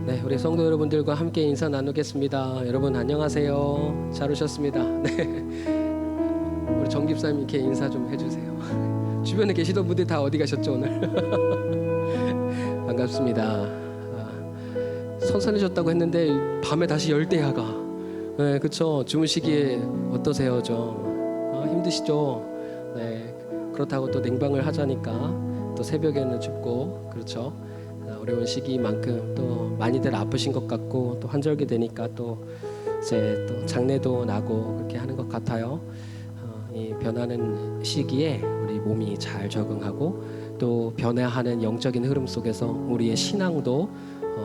네, 우리 성도 여러분들과 함께 인사 나누겠습니다. 여러분 안녕하세요. 잘 오셨습니다. 네, 우리 정 집사님 이렇게 인사 좀 해주세요. 주변에 계시던 분들 다 어디 가셨죠 오늘? 반갑습니다. 선선해졌다고 했는데 밤에 다시 열대야가. 네, 그렇죠. 주무시기에 어떠세요, 좀 힘드시죠? 네, 그렇다고 또 냉방을 하자니까 또 새벽에는 춥고 그렇죠. 어려운 시기만큼 또 많이들 아프신 것 같고 또 환절기 되니까 또 이제 또 장례도 나고 그렇게 하는 것 같아요. 이 변하는 시기에 우리 몸이 잘 적응하고 또 변화하는 영적인 흐름 속에서 우리의 신앙도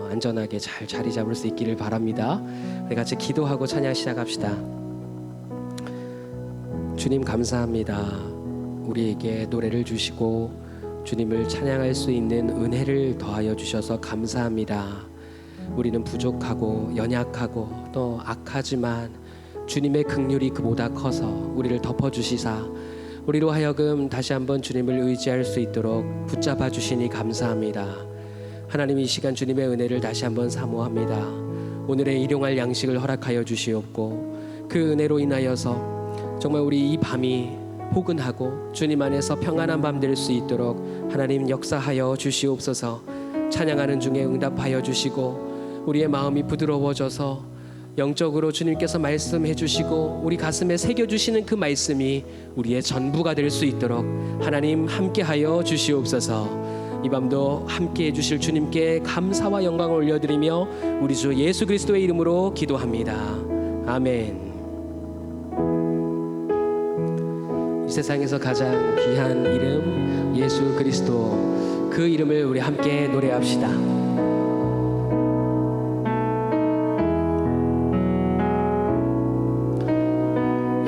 안전하게 잘 자리 잡을 수 있기를 바랍니다. 우리 같이 기도하고 찬양 시작합시다. 주님 감사합니다. 우리에게 노래를 주시고 주님을 찬양할 수 있는 은혜를 더하여 주셔서 감사합니다. 우리는 부족하고 연약하고 또 악하지만 주님의 긍휼이 그보다 커서 우리를 덮어주시사 우리로 하여금 다시 한번 주님을 의지할 수 있도록 붙잡아 주시니 감사합니다. 하나님, 이 시간 주님의 은혜를 다시 한번 사모합니다. 오늘의 일용할 양식을 허락하여 주시옵고 그 은혜로 인하여서 정말 우리 이 밤이 포근하고 주님 안에서 평안한 밤 될 수 있도록 하나님 역사하여 주시옵소서. 찬양하는 중에 응답하여 주시고 우리의 마음이 부드러워져서 영적으로 주님께서 말씀해 주시고 우리 가슴에 새겨주시는 그 말씀이 우리의 전부가 될 수 있도록 하나님 함께하여 주시옵소서. 이 밤도 함께해 주실 주님께 감사와 영광을 올려드리며 우리 주 예수 그리스도의 이름으로 기도합니다. 아멘. 이 세상에서 가장 귀한 이름 예수 그리스도, 그 이름을 우리 함께 노래합시다.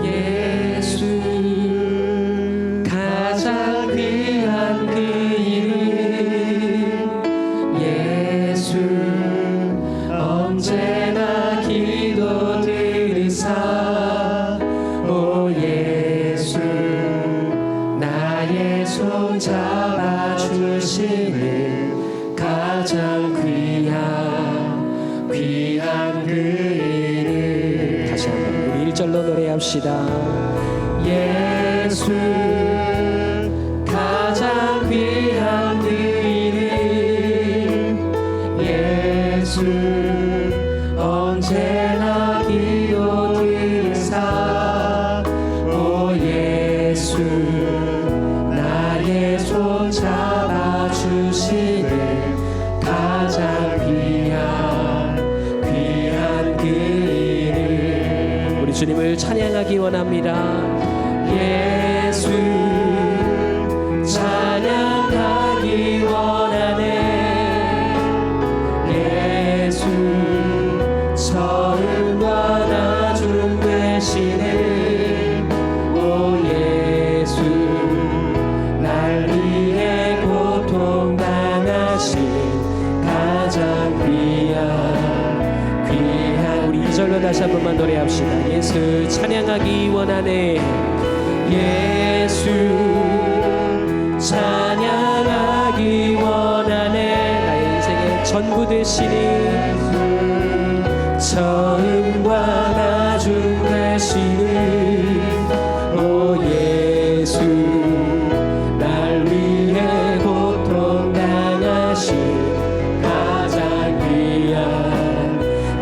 예수 가장 귀한 그 이름, 예수 언제나 기도드리사 오 예수 나의 손 잡아주시는 가장 귀한 그 이름. 다시 한번 우리 1절로 노래합시다. 예수 가장 귀한 그 이름, 예수 언제나 기도드리사 오 예수 나의 손 잡아주시는 가장 귀한 그 이름. 우리 주님을 찬양하기 원합니다. 예수 찬양하기 원하네. 예수 처음과 나중 되시네. 오 예수 날 위해 고통당하신 가장 귀한 우리 2절로 다시 한 번만 노래합시다. 예수 찬양하기 원하네. 예수 찬양하기 원하네. 나의 인생의 전부 되시니 처음과 나중 되시니 오 예수 날 위해 고통당하신 가장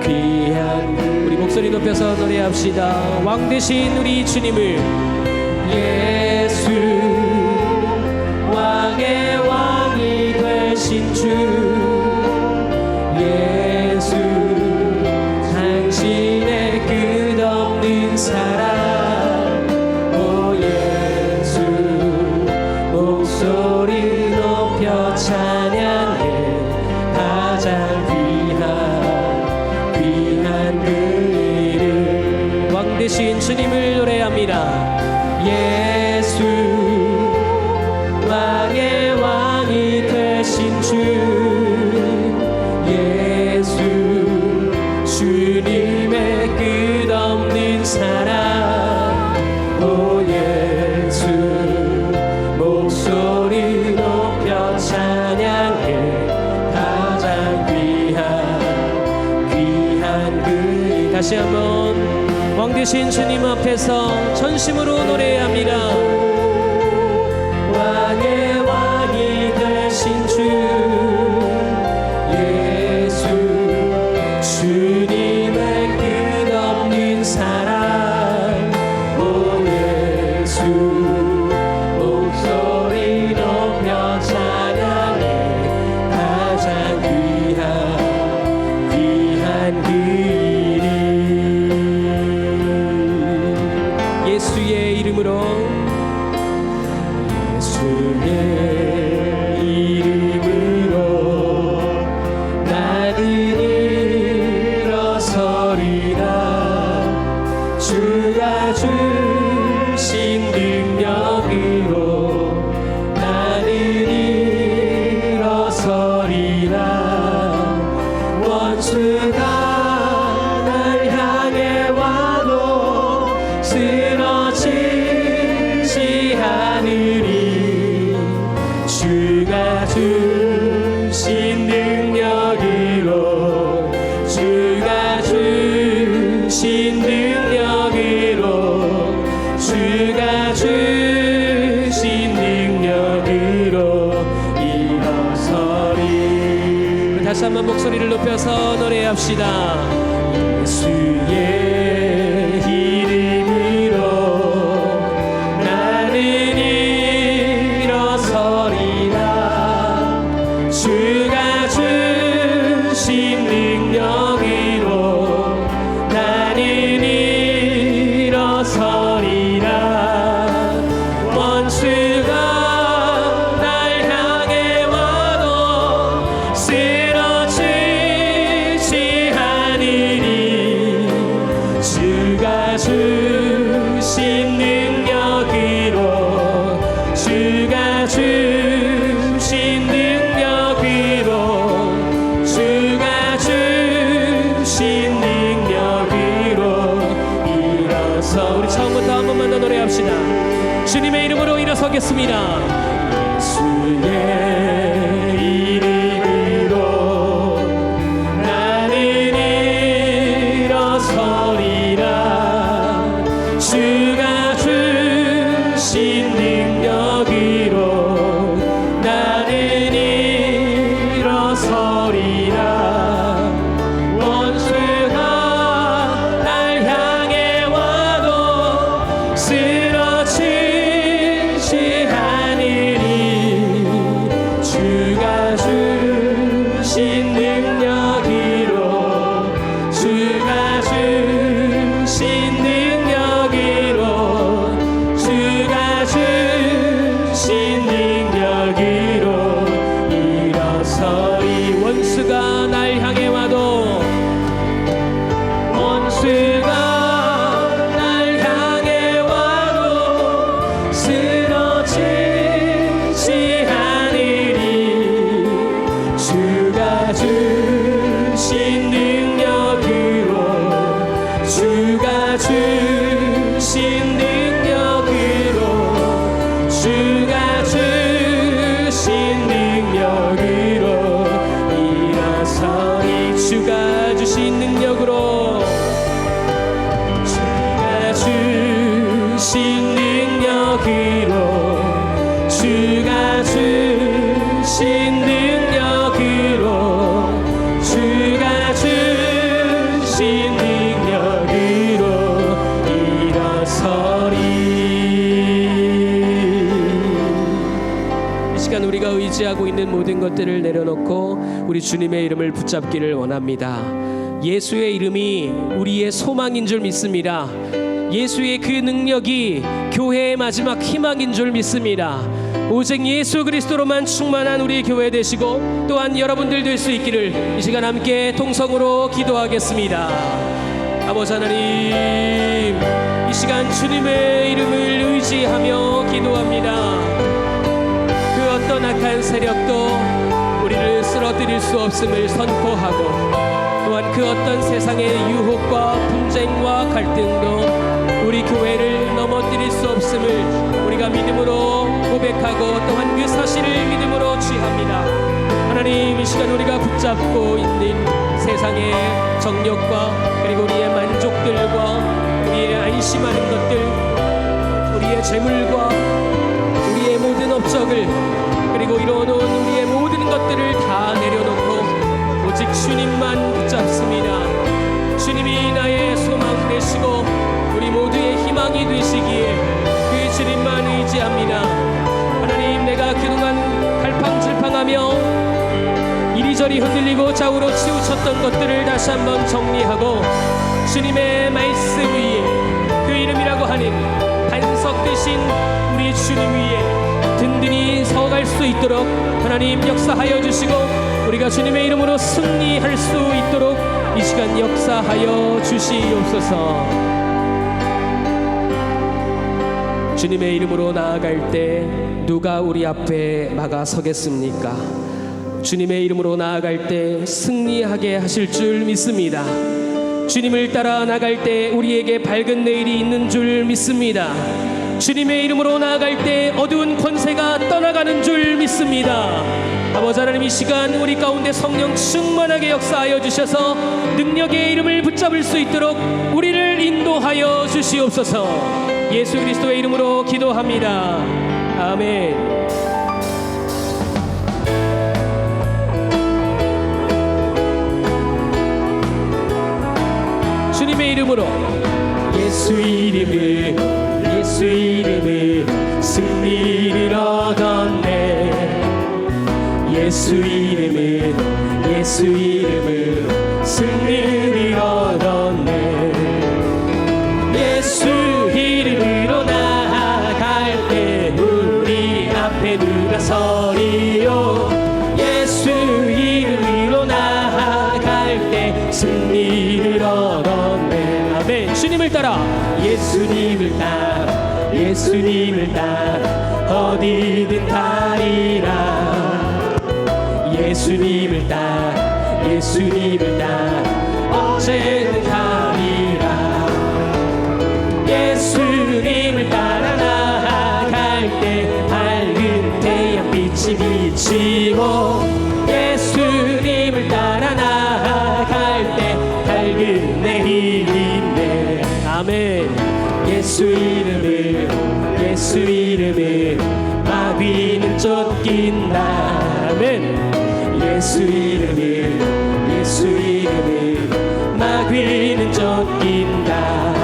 귀한 우리 목소리 높여서 노래합시다. 왕 되신 우리 주님을 예수 왕의 왕이 되신 주 예수 당신의 끝없는 사랑 오 예수 목소리 높여 찬양해 가장 귀한 그 이름. 왕 되신 주님을 노래합니다. 예수 왕의 왕이 되신 주 다시 한번 왕 되신 주님 앞에서 전심으로 노래해야 합니다. 왕의 왕이 되신 주 예수, 주님의 끝없는 사랑, 오 예수, 목소리 높여 찬양해. 가장 귀한 그 이름, 예수의 이름으로, 예수의 이름으로 나는 일어서리라. 주가 주신 능력으로 나는 일어서리라. 원수가 날 향해 와도 쓰러지지 않으리. 주가 주신 능력으로, 주가 주신 능력으로, 주가 주신 능력으로 일어서리. 다시 한번 목소리를 높여서 노래합시다. 예수의 이름으로 나는 일어서리라. 주가 주신 능력으로 나는 일어서리라. 원수가 날 향해 와도 쓰러지지 않으리. 주가 주신 능력으로, 주가 주신 능력으로, 주가 주신 능력으로 일어서. 우리 처음부터 한 번만 더 노래합시다. 주님의 이름으로 일어서겠습니다. 예수의 이름으로 나는 일어서리라. 주가 주신 능력으로 나는 일어서리라. 원수가 날 향해 와도 쓰러지지 않으리. 주가 주신 능력으로, 주가 주신 능력으로, 주가 주신 능력으로 일어서리. 원수가 날 향해 와도, 원수가 날 향해 와도 쓰러지지 않으리. 주가 주신 능력으로, 주가 주신 능력으로, 주가 주신 능력으로 일어서리. 주가 주신 능력으로, 주가 주신 능력으로, 주가 주신 능력으로, 주가 주신 능력으로 일어서리. 이 시간 우리가 의지하고 있는 모든 것들을 내려놓고 우리 주님의 이름을 붙잡기를 원합니다. 예수의 이름이 우리의 소망인 줄 믿습니다. 예수의 그 능력이 교회의 마지막 희망인 줄 믿습니다. 오직 예수 그리스도로만 충만한 우리 교회 되시고 또한 여러분들 될 수 있기를 이 시간 함께 통성으로 기도하겠습니다. 아버지 하나님, 이 시간 주님의 이름을 의지하며 기도합니다. 그 어떤 악한 세력도 우리를 쓰러뜨릴 수 없음을 선포하고, 또한 그 어떤 세상의 유혹과 분쟁과 갈등도 우리 교회를 넘어뜨릴 수 없음을 우리가 믿음으로 고백하고 또한 그 사실을 믿음으로 취합니다. 하나님, 이 시간 우리가 붙잡고 있는 세상의 정욕과 그리고 우리의 만족들과 우리의 안심하는 것들, 우리의 재물과 우리의 모든 업적을, 그리고 이루어놓은 우리의 모든 것들을 다 내려놓고 오직 주님만 붙잡습니다. 주님이 나의 소망 되시고 우리 모두의 희망이 되시기에 그 주님만 의지합니다. 하나님, 내가 그동안 갈팡질팡하며 이리저리 흔들리고 좌우로 치우쳤던 것들을 다시 한번 정리하고 주님의 말씀 위에, 그 이름이라고 하는 반석 되신 우리 주님 위에 든든히 서갈 수 있도록 하나님 역사하여 주시고, 우리가 주님의 이름으로 승리할 수 있도록 이 시간 역사하여 주시옵소서. 주님의 이름으로 나아갈 때 누가 우리 앞에 막아서겠습니까? 주님의 이름으로 나아갈 때 승리하게 하실 줄 믿습니다. 주님을 따라 나갈 때 우리에게 밝은 내일이 있는 줄 믿습니다. 주님의 이름으로 나아갈 때 어두운 권세가 떠나가는 줄 믿습니다. 아버지 하나님, 이 시간 우리 가운데 성령 충만하게 역사하여 주셔서 능력의 이름을 붙잡을 수 있도록 우리를 인도하여 주시옵소서. 예수 그리스도의 이름으로 기도합니다. 아멘. 주님의 이름으로, 예수 이름으로, 예수 이름으로 승리를 얻었네. 예수 이름으로, 예수 이름으로 승리를 얻었네. 예수 이름으로 나아갈 때 우리 앞에 누가 서리요. 예수 이름으로 나아갈 때 승리를 얻었네. 아멘. 주님을 따라, 예수님을 따라, 예수님을 따라 어디든 가리라. 예수님을 따라, 예수님을 따라 언제든 가리라. 예수님을 따라 나아갈 때 밝은 태양빛이 비치고, 예수님을 따라 나아갈 때 밝은 내일인데. 아멘. 예수 이름으로, 예수 이름으로 마귀는 쫓긴다. 아멘. 예수 이름으로, 예수 이름으로 마귀는 쫓긴다.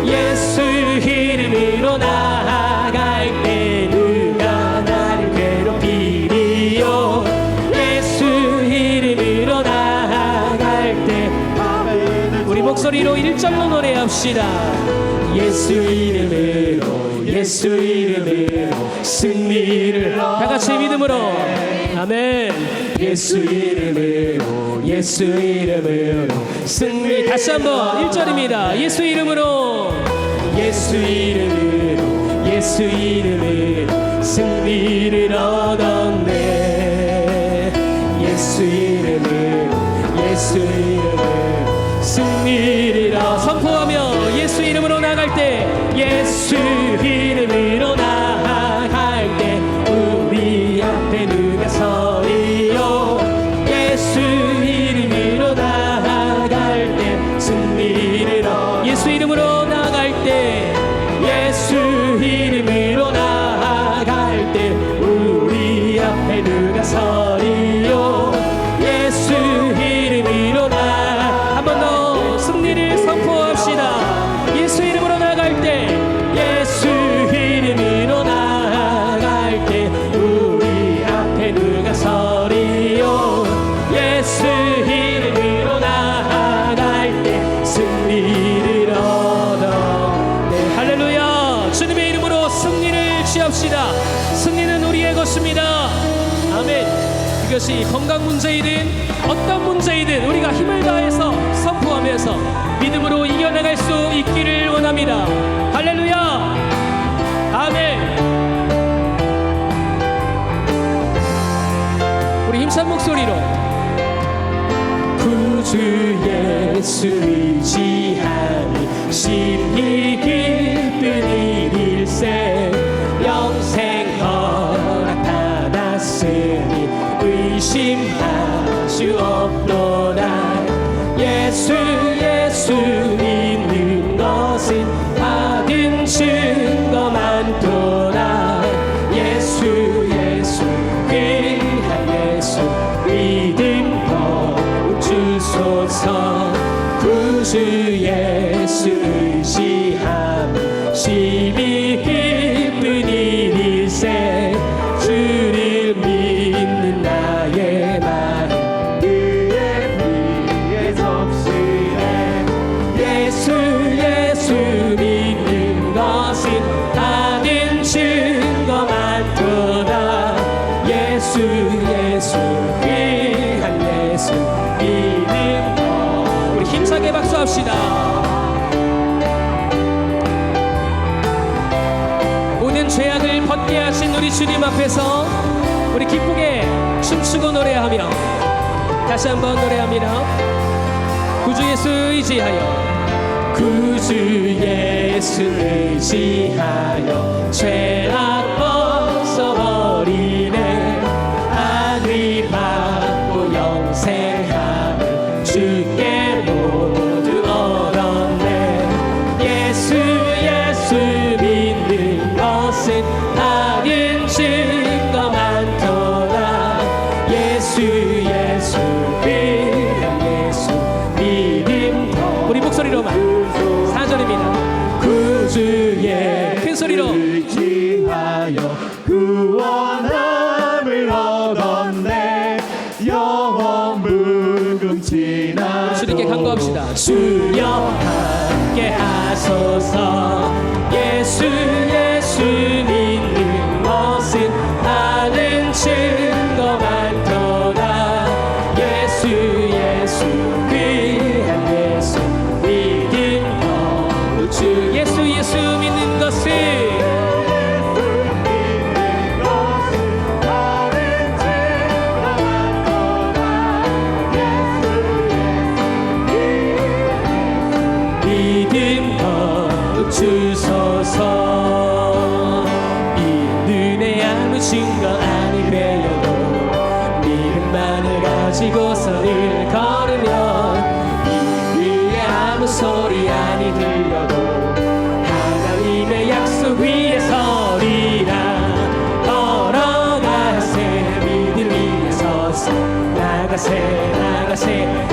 예수 이름으로 나아갈 때 누가 나를 괴롭히리요. 예수 이름으로 나아갈 때 우리 목소리로 1절로 노래합시다. 예수 이름으로, 예수 이름으로 승리를 다같이 믿음으로. 아멘. 예수 이름으로, 예수 이름으로 승리. 다시 한번 1절입니다. 예수 이름으로, 예수 이름으로, 예수 이름으로 승리를 얻었네. 예수 이름으로, 예수 이름으로 승리를 선포하며 예수 이름으로 나아갈 때, 예수 이름으로 나아갈 때 우리 앞에 누가 서리요. 예수 이름으로 나아갈 때 승리를 예수 이름으로 나아갈 때, 예수 이름으로 나아갈 때 우리 앞에 누가 서리요. 예수 이름으로 한 번 더 승리를 선포합시다. 예수 이름으로 나아갈 때, 예수 이름으로 나아갈 때 우리 앞에 누가 서리요. 예수 이름으로 나아갈 때 승리를 얻어. 네, 할렐루야. 주님의 이름으로 승리를 취합시다. 승리는 우리의 것입니다. 아멘. 이것이 건강 문제이든 어떤 문제이든 우리가 힘을 다해서 선포하면서 믿음으로 이겨나갈 수 있기를 원합니다. 할렐루야. 아멘. 우리 힘찬 목소리로 구주 예수 의지하니 심히 기쁜 일일세. 영생 허락받았으니 의심할 수 없도록 구주 예수 의지함 심히 기쁜 일일세. 주를 믿는 나의 마음 그의 피에 적시네. 예수 믿는 것은 다른 증거 많도다. 예수 귀한 예수 믿는 것. 우리 힘차게 박수합시다. 모든 죄악을 벗게 하신 우리 주님 앞에서 우리 기쁘게 춤추고 노래하며 다시 한번 노래합니다. 구주 예수 의지하여 구주 예수 의지하여 죄악 벗어버리네. 하늘 받고 영생함을 주께 모두 얻었네. 예수 믿는 것은 다른 증거 많도다. 예수 귀한 예수 믿음 더. 우리 목소리로만 4절입니다. 구주의 큰 소리로 의지하여 구원함을 얻었네. 영원 무궁지나 주님께 간구합시다. 주여 함께 하소서. 예수 믿는 것은 다른 증거 많도다. 예수 귀한 예수 믿음 더. 주 예수 믿는 것은 믿음 더 주소서. 이 눈에 아무 증거 아니 되어도 믿음만을 가지고서 늘 걸으면 이 위에 아무 소리 아니 들려도 하나님의 약속 위에 서리라. 걸어가세 믿음 위에 서서 나가세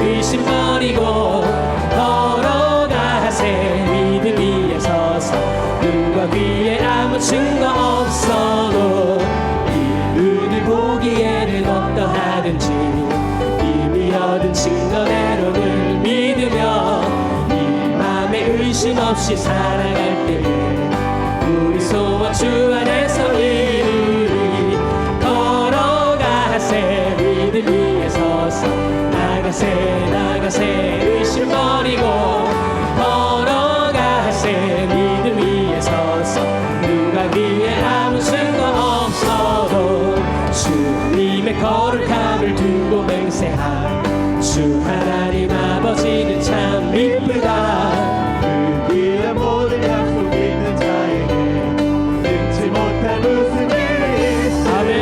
의심 버리고 걸어가세 믿음 위에 서서. 누가 위에 아무 증거 없어도 이 눈을 보기에는 어떠하든지 이미 얻은 증거대로 늘 믿으며 이 맘에 의심 없이 살아갈 때에 우리 소원 주 안에서 이루리. 걸어가세 믿음 위에 서서 나가세 의심 버리고 걸어가세 믿음 위에 서서. 누가 위에 아무 증거 없어도 주님의 거룩함을 두고 맹세한 주 하나님 아버지는 참 이쁘다. 그 위에 모든 약속 있는 자에게 능치 못할 무슨 일이 있어. 아멘.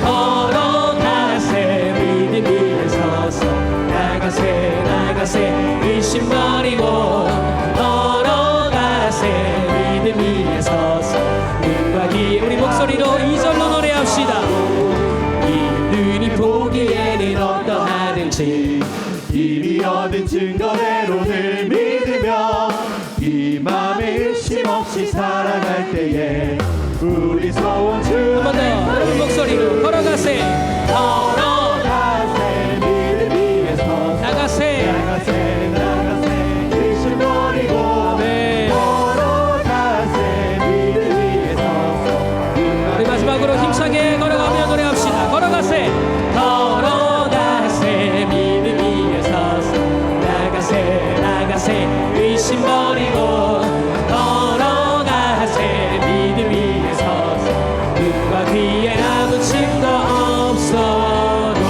걸어가세 믿음 위에 서서 나가세 의심 버리고 걸어가세 믿음 위에 서서. 눈과 귀 우리 목소리로 2절로 노래합시다. 이 눈이 보기에는 어떠하든지 이미 얻은 증거대로 늘 믿으며 이 맘에 의심 없이 살아갈 때에 우리 소원 주 한 번 더 여러분 목소리로 걸어가세 믿음 위에 서서 나가세 의심 버리고 아멘. 걸어가세 믿음 위에 서서. 우리 마지막으로 힘차게 걸어가며 노래합시다. 걸어가세 믿음 위에 서서 나가세 의심 버리고 걸어가세 믿음 위에 서서. 누가 뒤에 아무 증거 없어도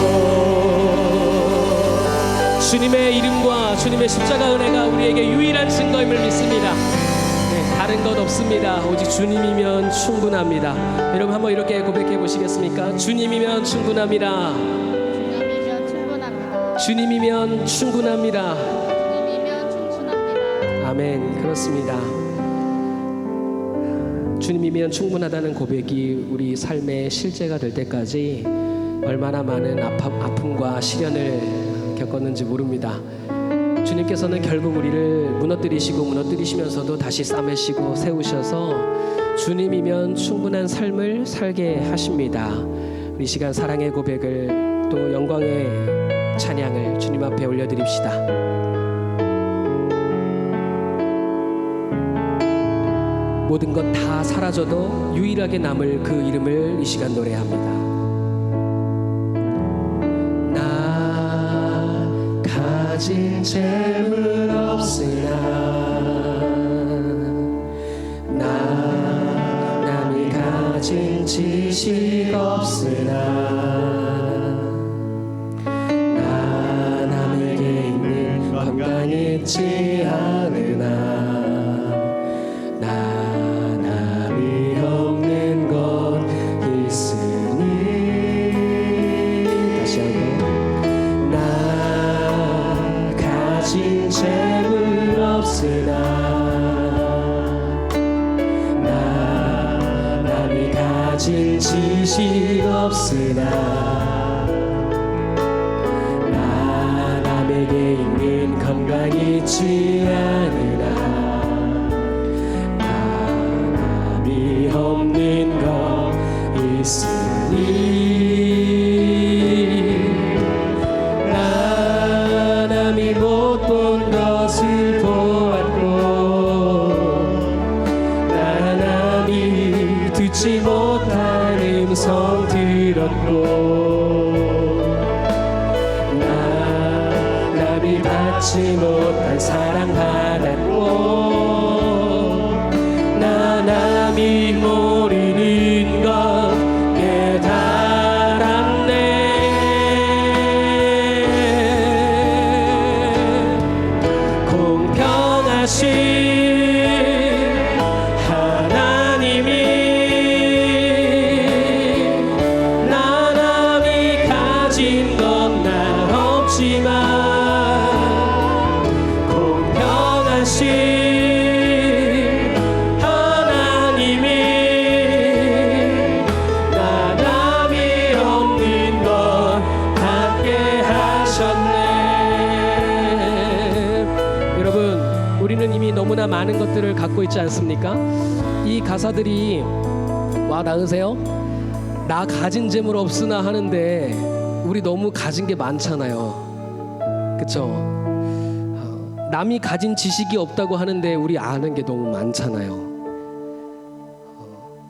주님의 이름과 주님의 십자가 은혜가 우리에게 유일한 증거임을 믿습니다. 다른 것 없습니다. 오직 주님이면 충분합니다. 여러분 한번 이렇게 고백해 보시겠습니까? 주님이면 충분합니다. 주님이면 충분합니다. 주님이면 충분합니다. 주님이면 충분합니다. 아멘. 그렇습니다. 주님이면 충분하다는 고백이 우리 삶의 실제가 될 때까지 얼마나 많은 아픔과 시련을 겪었는지 모릅니다. 주님께서는 결국 우리를 무너뜨리시면서도 다시 싸매시고 세우셔서 주님이면 충분한 삶을 살게 하십니다. 우리 시간 사랑의 고백을 또 영광의 찬양을 주님 앞에 올려드립시다. 모든 것 다 사라져도 유일하게 남을 그 이름을 이 시간 노래합니다. 나 가진 재물 없으나 나 남이 가진 지식 없으나 나 남에게 있는 건강 있지 않으나 재물 없으나 나 남이 가진 지식 없으나 나 남에게 있는 건강 있지 않으나 나 남이 없는 것 있으니 본 것을 보았고 나 남이 듣지 못한 음성 들었고 나 남이 받지 못한 사랑 받았고 나 남이 모르는 것 하나님이 나 남이 가진 건 난 없지만 공평하신 하나님이 나 남이 없는 것 함께 하셨네. 여러분, 우리는 이미 너무나 많은 것들을 갖고 있지 않습니까? 이 가사들이 와 닿으세요? 나 가진 재물 없으나 하는데 우리 너무 가진 게 많잖아요. 그쵸? 남이 가진 지식이 없다고 하는데 우리 아는 게 너무 많잖아요.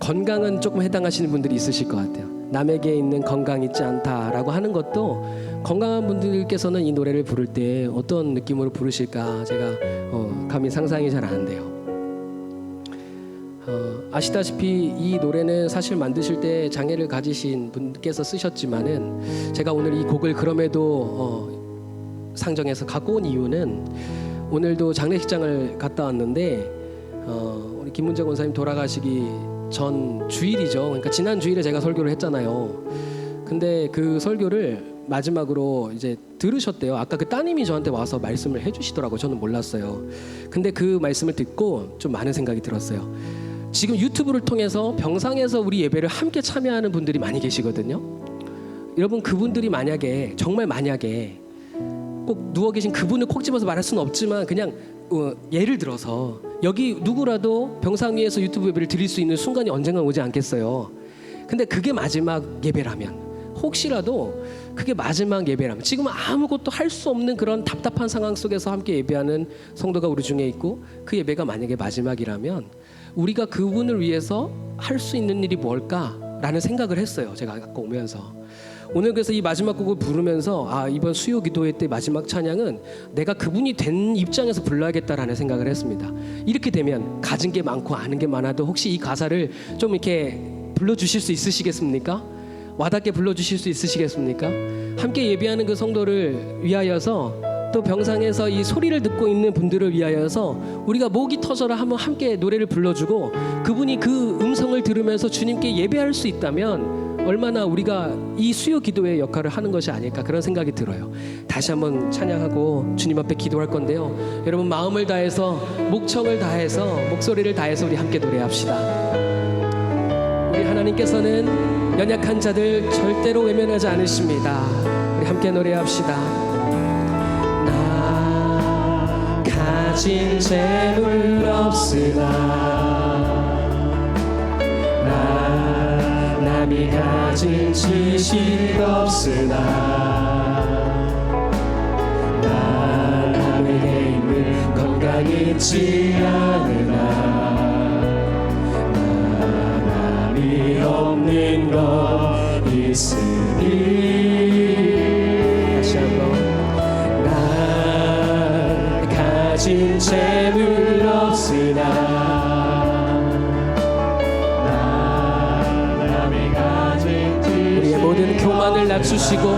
건강은 조금 해당하시는 분들이 있으실 것 같아요. 남에게 있는 건강 있지 않다라고 하는 것도 건강한 분들께서는 이 노래를 부를 때 어떤 느낌으로 부르실까 제가 감히 상상이 잘 안 돼요. 아시다시피 이 노래는 사실 만드실 때 장애를 가지신 분께서 쓰셨지만은 제가 오늘 이 곡을 그럼에도 상정해서 갖고 온 이유는 오늘도 장례식장을 갔다 왔는데 우리 김문재 권사님 돌아가시기 전 주일이죠. 그러니까 지난 주일에 제가 설교를 했잖아요. 근데 그 설교를 마지막으로 이제 들으셨대요. 아까 그 따님이 저한테 와서 말씀을 해주시더라고요. 저는 몰랐어요. 근데 그 말씀을 듣고 좀 많은 생각이 들었어요. 지금 유튜브를 통해서 병상에서 우리 예배를 함께 참여하는 분들이 많이 계시거든요. 여러분, 그분들이 만약에 정말 만약에 꼭 누워 계신 그분을 콕 집어서 말할 수는 없지만 그냥 예를 들어서 여기 누구라도 병상 위에서 유튜브 예배를 드릴 수 있는 순간이 언젠가 오지 않겠어요. 근데 그게 마지막 예배라면, 혹시라도 그게 마지막 예배라면, 지금 아무것도 할 수 없는 그런 답답한 상황 속에서 함께 예배하는 성도가 우리 중에 있고 그 예배가 만약에 마지막이라면 우리가 그분을 위해서 할 수 있는 일이 뭘까라는 생각을 했어요. 제가 아까 오면서. 오늘 그래서 이 마지막 곡을 부르면서 이번 수요 기도회 때 마지막 찬양은 내가 그분이 된 입장에서 불러야겠다라는 생각을 했습니다. 이렇게 되면 가진 게 많고 아는 게 많아도 혹시 이 가사를 좀 이렇게 불러주실 수 있으시겠습니까? 와닿게 불러주실 수 있으시겠습니까? 함께 예배하는 그 성도를 위하여서, 또 병상에서 이 소리를 듣고 있는 분들을 위하여서 우리가 목이 터져라 하면 함께 노래를 불러주고 그분이 그 음성을 들으면서 주님께 예배할 수 있다면 얼마나 우리가 이 수요 기도의 역할을 하는 것이 아닐까, 그런 생각이 들어요. 다시 한번 찬양하고 주님 앞에 기도할 건데요. 여러분, 마음을 다해서, 목청을 다해서, 목소리를 다해서 우리 함께 노래합시다. 우리 하나님께서는 연약한 자들 절대로 외면하지 않으십니다. 우리 함께 노래합시다. 나 가진 재물 없으나 남이 가진 지식 없으나 남에게 있는 건강 있지 않으나 남이 없는 것 있으니 다시 한번 난 가진 재물 없으나 우리의 모든 교만을 낮추시고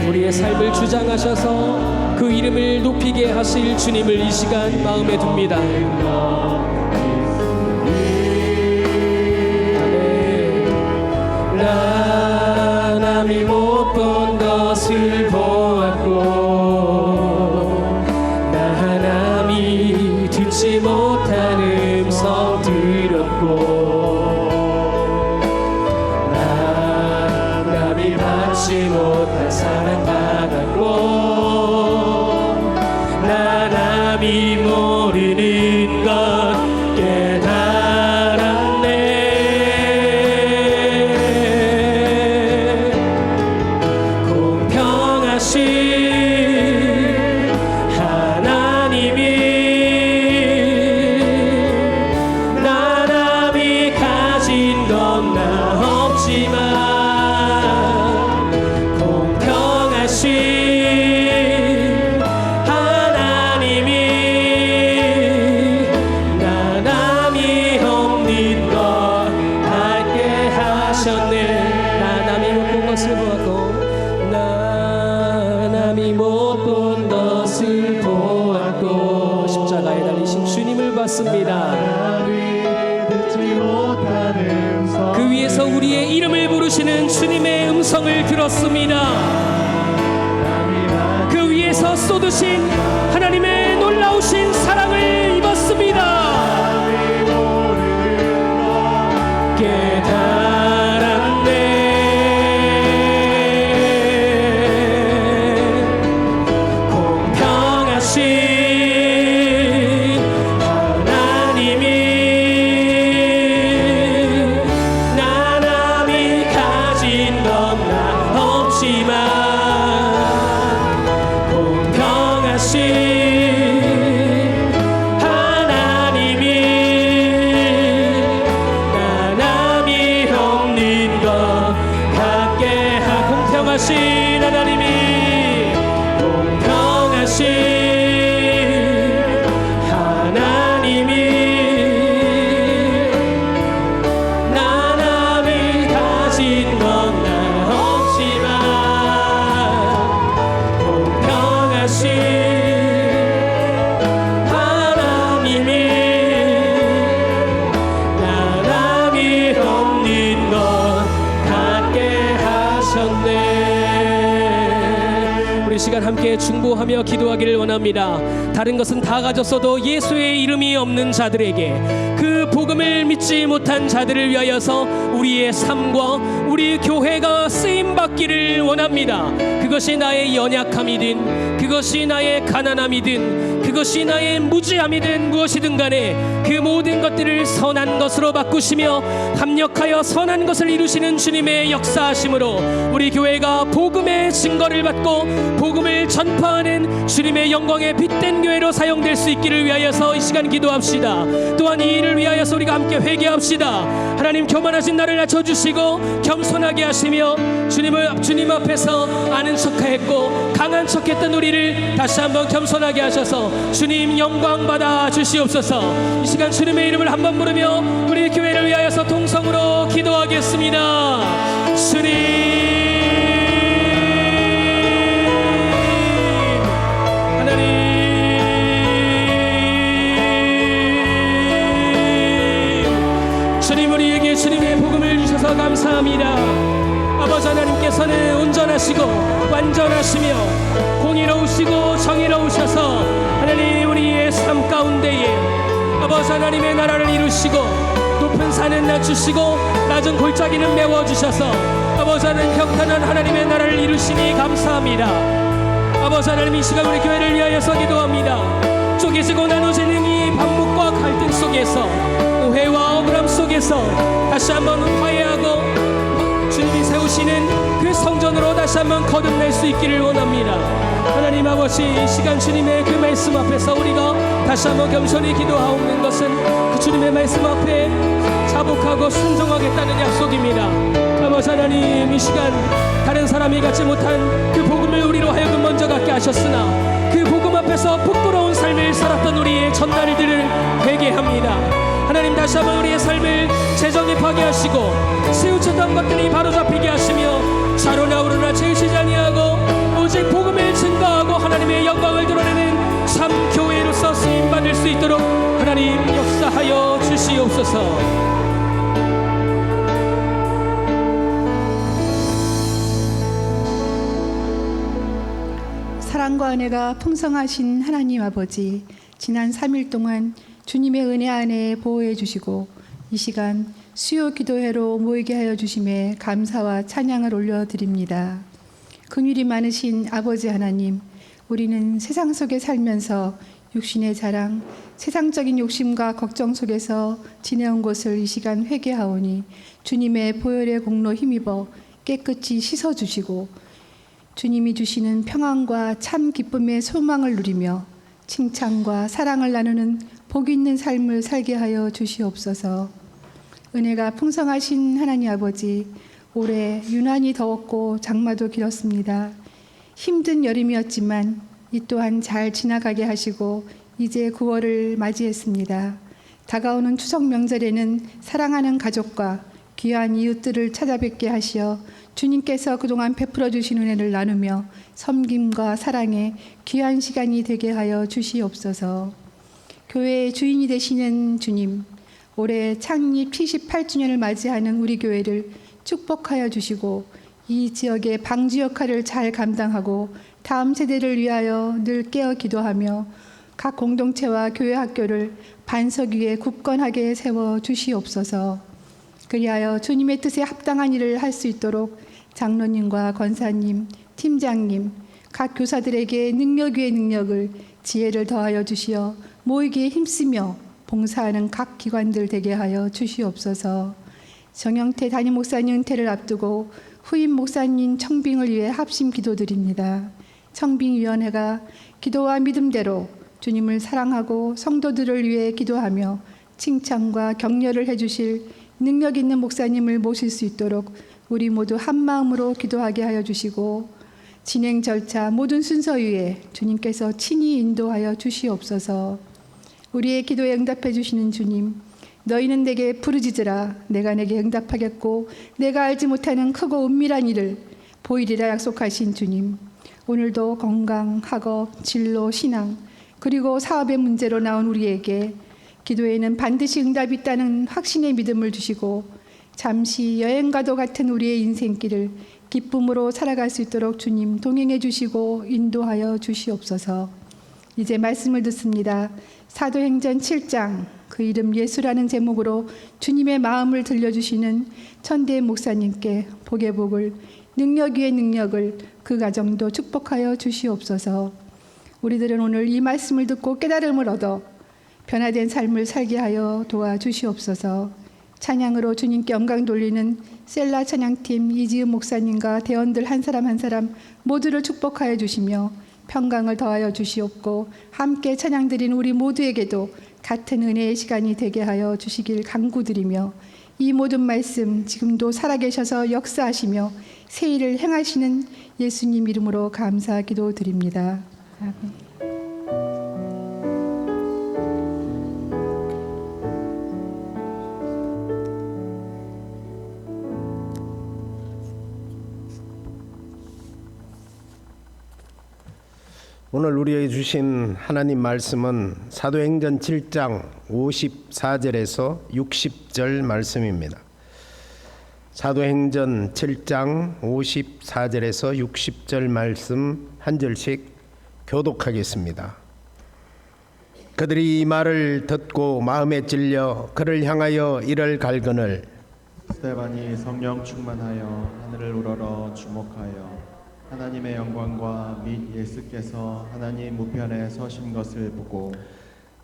우리의 삶을 주장하셔서 그 이름을 높이게 하실 주님을 이 시간 마음에 둡니다. 나 남이 못 본 것을 보았고 나 남이 듣지 못한 음성 들었고 나 남이 받지 못한 사랑 받았고 나 남이 모르는 것 그 위에서 우리의 이름을 부르시는 주님의 음성을 들었습니다. 그 위에서 쏟으신 하나님의 놀라우신 사랑을 입었습니다. 함께 중보하며 기도하기를 원합니다. 다른 것은 다 가졌어도 예수의 이름이 없는 자들에게 그 복음을 믿지 못한 자들을 위하여서 우리의 삶과 우리 교회가 쓰임받기를 원합니다. 그것이 나의 연약함이든 그것이 나의 가난함이든 그것이 나의 무지함이든 무엇이든 간에 그 모든 것들을 선한 것으로 바꾸시며 합력하여 선한 것을 이루시는 주님의 역사하심으로 우리 교회가 복음의 증거를 받고 복음을 전파하는 주님의 영광의 빛된 교회로 사용될 수 있기를 위하여서 이 시간 기도합시다. 또한 이 일을 위하여서 우리가 함께 회개합시다. 하나님, 교만하신 나를 낮춰주시고 겸손하게 하시며 주님 앞에서 아는 척했고 강한 척했던 우리를 다시 한번 겸손하게 하셔서 주님 영광 받아 주시옵소서. 이 시간 주님의 이름을 한번 부르며 우리 교회를 위하여서 통성으로 기도하겠습니다. 주님, 주님의 복음을 주셔서 감사합니다. 아버지 하나님께서는 온전하시고 완전하시며 공의로우시고 정의로우셔서 하나님 우리의 삶 가운데에 아버지 하나님의 나라를 이루시고 높은 산은 낮추시고 낮은 골짜기는 메워주셔서 아버지 하나님 평탄한 하나님의 나라를 이루시니 감사합니다. 아버지 하나님 이 시간 우리 교회를 위하여서 기도합니다. 쪼개지고 나눠지는 이 반목과 갈등 속에서 오해와 억울함 속에서 다시 한번 화해하고 주님이 세우시는 그 성전으로 다시 한번 거듭날 수 있기를 원합니다. 하나님 아버지 이 시간 주님의 그 말씀 앞에서 우리가 다시 한번 겸손히 기도하옵는 것은 그 주님의 말씀 앞에 자복하고 순종하겠다는 약속입니다. 아버지 하나님 이 시간 다른 사람이 갖지 못한 그 복음을 우리로 하여금 먼저 갖게 하셨으나 그 복음 앞에서 부끄러운 삶을 살았던 우리의 전날들을 회개합니다. 하나님 다시 한번 우리의 삶을 재정립하게 하시고 치우쳤던 것들이 바로잡히게 하시며 자로나 우르나 채우시지 아니하고 오직 복음을 증거하고 하나님의 영광을 드러내는 참 교회로서 쓰임받을 수 있도록 하나님 역사하여 주시옵소서. 사랑과 은혜가 풍성하신 하나님 아버지, 지난 3일 동안 주님의 은혜 안에 보호해 주시고 이 시간 수요 기도회로 모이게 하여 주심에 감사와 찬양을 올려드립니다. 긍휼이 많으신 아버지 하나님, 우리는 세상 속에 살면서 육신의 자랑, 세상적인 욕심과 걱정 속에서 지내온 것을 이 시간 회개하오니 주님의 보혈의 공로 힘입어 깨끗이 씻어주시고 주님이 주시는 평안과 참 기쁨의 소망을 누리며 칭찬과 사랑을 나누는 복 있는 삶을 살게 하여 주시옵소서. 은혜가 풍성하신 하나님 아버지, 올해 유난히 더웠고 장마도 길었습니다. 힘든 여름이었지만 이 또한 잘 지나가게 하시고 이제 9월을 맞이했습니다. 다가오는 추석 명절에는 사랑하는 가족과 귀한 이웃들을 찾아뵙게 하시어 주님께서 그동안 베풀어 주신 은혜를 나누며 섬김과 사랑의 귀한 시간이 되게 하여 주시옵소서. 교회의 주인이 되시는 주님, 올해 창립 78주년을 맞이하는 우리 교회를 축복하여 주시고 이 지역의 방주 역할을 잘 감당하고 다음 세대를 위하여 늘 깨어 기도하며 각 공동체와 교회 학교를 반석 위에 굳건하게 세워 주시옵소서. 그리하여 주님의 뜻에 합당한 일을 할 수 있도록 장로님과 권사님, 팀장님, 각 교사들에게 능력 위에 능력을, 지혜를 더하여 주시어 모이기에 힘쓰며 봉사하는 각 기관들 되게 하여 주시옵소서. 정영태 담임 목사님 은퇴를 앞두고 후임 목사님 청빙을 위해 합심 기도드립니다. 청빙위원회가 기도와 믿음대로 주님을 사랑하고 성도들을 위해 기도하며 칭찬과 격려를 해주실 능력 있는 목사님을 모실 수 있도록 우리 모두 한 마음으로 기도하게 하여 주시고 진행 절차 모든 순서 위에 주님께서 친히 인도하여 주시옵소서. 우리의 기도에 응답해 주시는 주님, 너희는 내게 부르짖으라. 내가 내게 응답하겠고 내가 알지 못하는 크고 은밀한 일을 보이리라 약속하신 주님, 오늘도 건강, 학업, 진로, 신앙 그리고 사업의 문제로 나온 우리에게 기도에는 반드시 응답이 있다는 확신의 믿음을 주시고 잠시 여행과도 같은 우리의 인생길을 기쁨으로 살아갈 수 있도록 주님 동행해 주시고 인도하여 주시옵소서. 이제 말씀을 듣습니다. 사도행전 7장 그 이름 예수라는 제목으로 주님의 마음을 들려주시는 천대 목사님께 복의 복을, 능력 위의 능력을, 그 가정도 축복하여 주시옵소서. 우리들은 오늘 이 말씀을 듣고 깨달음을 얻어 변화된 삶을 살게 하여 도와주시옵소서. 찬양으로 주님께 영광 돌리는 셀라 찬양팀 이지은 목사님과 대원들 한 사람 한 사람 모두를 축복하여 주시며 평강을 더하여 주시옵고 함께 찬양 드리는 우리 모두에게도 같은 은혜의 시간이 되게 하여 주시길 간구드리며 이 모든 말씀 지금도 살아계셔서 역사하시며 새 일을 행하시는 예수님 이름으로 감사 기도드립니다. 아멘. 오늘 우리에게 주신 하나님 말씀은 사도행전 7장 54절에서 60절 말씀입니다. 사도행전 7장 54절에서 60절 말씀 한 절씩 교독하겠습니다. 그들이 이 말을 듣고 마음에 찔려 그를 향하여 이를 갈거늘 스데반이 성령 충만하여 하늘을 우러러 주목하여 하나님의 영광과 및 예수께서 하나님 우편에 서신 것을 보고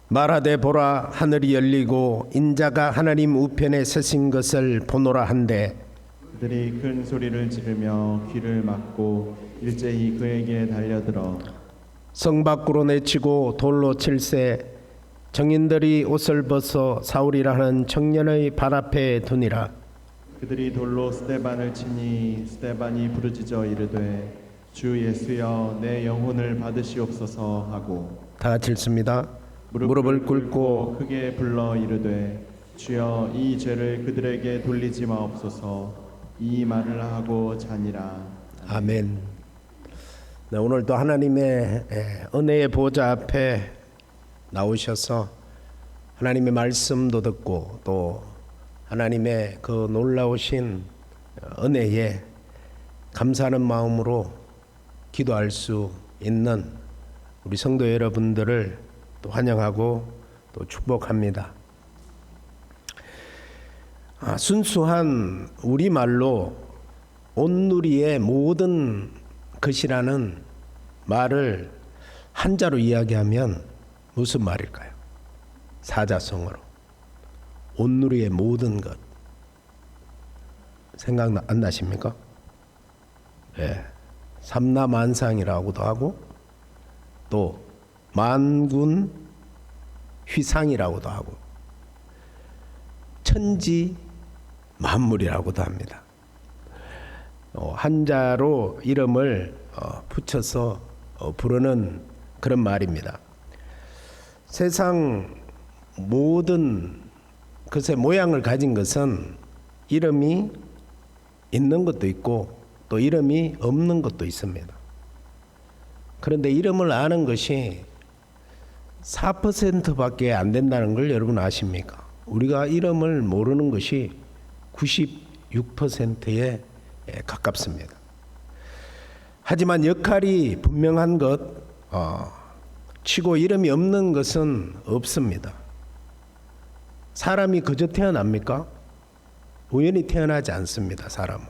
말하되 보라 하늘이 열리고 인자가 하나님 우편에 서신 것을 보노라 한데 그들이 큰 소리를 지르며 귀를 막고 일제히 그에게 달려들어 성 밖으로 내치고 돌로 칠세 정인들이 옷을 벗어 사울이라 하는 청년의 발 앞에 두니라. 그들이 돌로 스데반을 치니 스데반이 부르짖어 이르되 주 예수여 내 영혼을 받으시옵소서 하고 다 같이 읽습니다. 무릎을 꿇고 크게 불러 이르되 주여 이 죄를 그들에게 돌리지 마옵소서. 이 말을 하고 자니라. 아멘. 네, 오늘도 하나님의 은혜의 보좌 앞에 나오셔서 하나님의 말씀도 듣고 또 하나님의 그 놀라우신 은혜에 감사하는 마음으로 기도할 수 있는 우리 성도 여러분들을 또 환영하고 또 축복합니다. 순수한 우리말로 온누리의 모든 것이라는 말을 한자로 이야기하면 무슨 말일까요? 사자성어로 온누리의 모든 것 생각 안 나십니까? 예, 삼라만상이라고도 하고 또 만군 휘상이라고도 하고 천지 만물이라고도 합니다. 한자로 이름을 붙여서 부르는 그런 말입니다. 세상 모든 것의 모양을 가진 것은 이름이 있는 것도 있고 또 이름이 없는 것도 있습니다. 그런데 이름을 아는 것이 4%밖에 안 된다는 걸 여러분 아십니까? 우리가 이름을 모르는 것이 96%에 가깝습니다. 하지만 역할이 분명한 것 치고 이름이 없는 것은 없습니다. 사람이 그저 태어납니까? 우연히 태어나지 않습니다. 사람은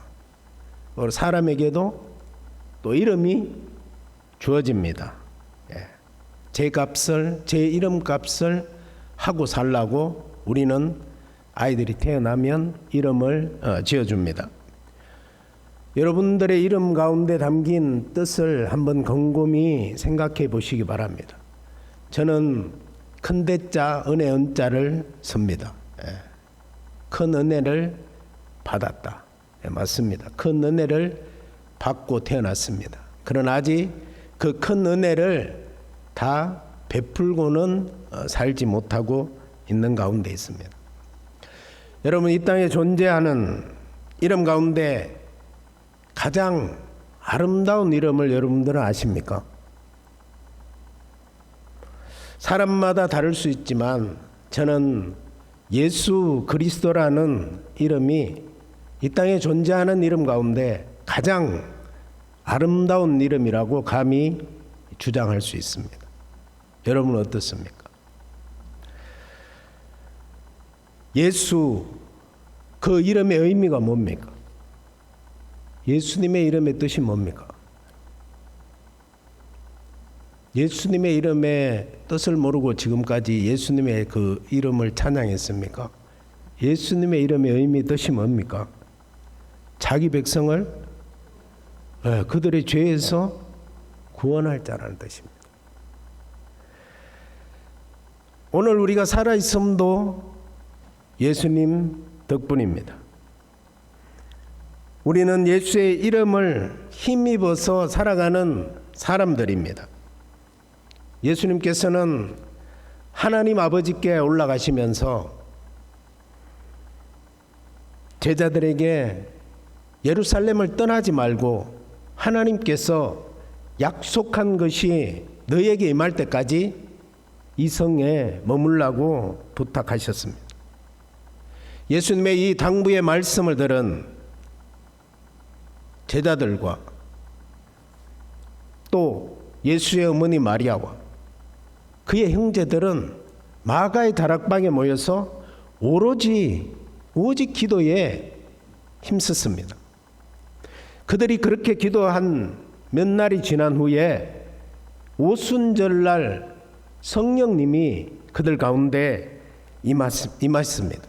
사람에게도 또 이름이 주어집니다. 제 값을 제 이름 값을 하고 살라고 우리는 아이들이 태어나면 이름을 지어줍니다. 여러분들의 이름 가운데 담긴 뜻을 한번 곰곰이 생각해 보시기 바랍니다. 저는 큰 대자 은혜 은자를 씁니다. 큰 은혜를 받았다. 맞습니다. 큰 은혜를 받고 태어났습니다. 그러나 아직 그 큰 은혜를 다 베풀고는 살지 못하고 있는 가운데 있습니다. 여러분, 이 땅에 존재하는 이름 가운데 가장 아름다운 이름을 여러분들은 아십니까? 사람마다 다를 수 있지만 저는 예수 그리스도라는 이름이 이 땅에 존재하는 이름 가운데 가장 아름다운 이름이라고 감히 주장할 수 있습니다. 여러분 어떻습니까? 예수, 그 이름의 의미가 뭡니까? 예수님의 이름의 뜻이 뭡니까? 예수님의 이름의 뜻을 모르고 지금까지 예수님의 그 이름을 찬양했습니까? 예수님의 이름의 의미 뜻이 뭡니까? 자기 백성을 그들의 죄에서 구원할 자라는 뜻입니다. 오늘 우리가 살아있음도 예수님 덕분입니다. 우리는 예수의 이름을 힘입어서 살아가는 사람들입니다. 예수님께서는 하나님 아버지께 올라가시면서 제자들에게 예루살렘을 떠나지 말고 하나님께서 약속한 것이 너에게 임할 때까지 이 성에 머물라고 부탁하셨습니다. 예수님의 이 당부의 말씀을 들은 제자들과 또 예수의 어머니 마리아와 그의 형제들은 마가의 다락방에 모여서 오직 기도에 힘썼습니다. 그들이 그렇게 기도한 몇 날이 지난 후에 오순절날 성령님이 그들 가운데 임하셨습니다.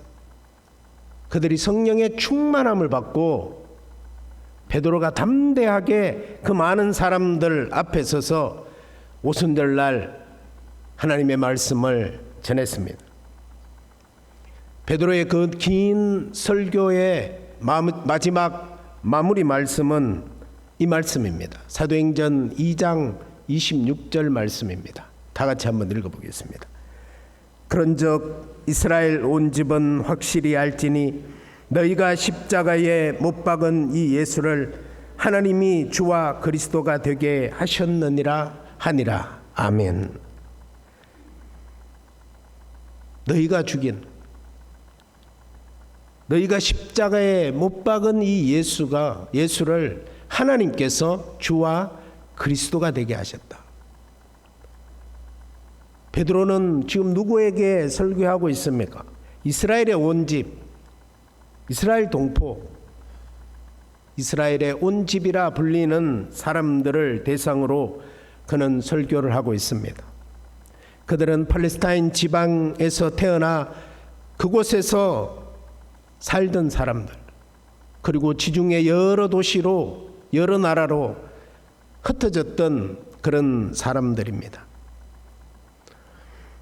그들이 성령의 충만함을 받고 베드로가 담대하게 그 많은 사람들 앞에 서서 오순절날 하나님의 말씀을 전했습니다. 베드로의 그 긴 설교의 마지막 마무리 말씀은 이 말씀입니다. 사도행전 2장 26절 말씀입니다. 다 같이 한번 읽어보겠습니다. 그런즉 이스라엘 온 집은 확실히 알지니 너희가 십자가에 못 박은 이 예수를 하나님이 주와 그리스도가 되게 하셨느니라 하니라. 아멘. 너희가 십자가에 못 박은 이 예수를 하나님께서 주와 그리스도가 되게 하셨다. 베드로는 지금 누구에게 설교하고 있습니까? 이스라엘의 온 집, 이스라엘 동포, 이스라엘의 온 집이라 불리는 사람들을 대상으로 그는 설교를 하고 있습니다. 그들은 팔레스타인 지방에서 태어나 그곳에서 살던 사람들, 그리고 지중해 여러 도시로 여러 나라로 흩어졌던 그런 사람들입니다.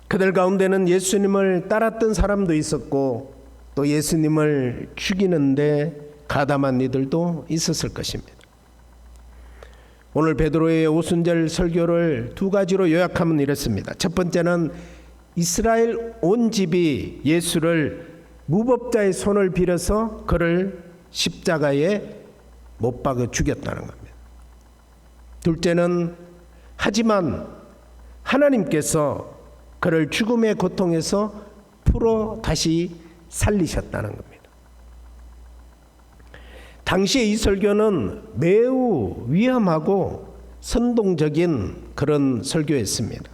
그들 가운데는 예수님을 따랐던 사람도 있었고 또 예수님을 죽이는데 가담한 이들도 있었을 것입니다. 오늘 베드로의 오순절 설교를 두 가지로 요약하면 이렇습니다. 첫 번째는 이스라엘 온 집이 예수를 무법자의 손을 빌어서 그를 십자가에 못 박아 죽였다는 겁니다. 둘째는 하지만 하나님께서 그를 죽음의 고통에서 풀어 다시 살리셨다는 겁니다. 당시의 이 설교는 매우 위험하고 선동적인 그런 설교였습니다.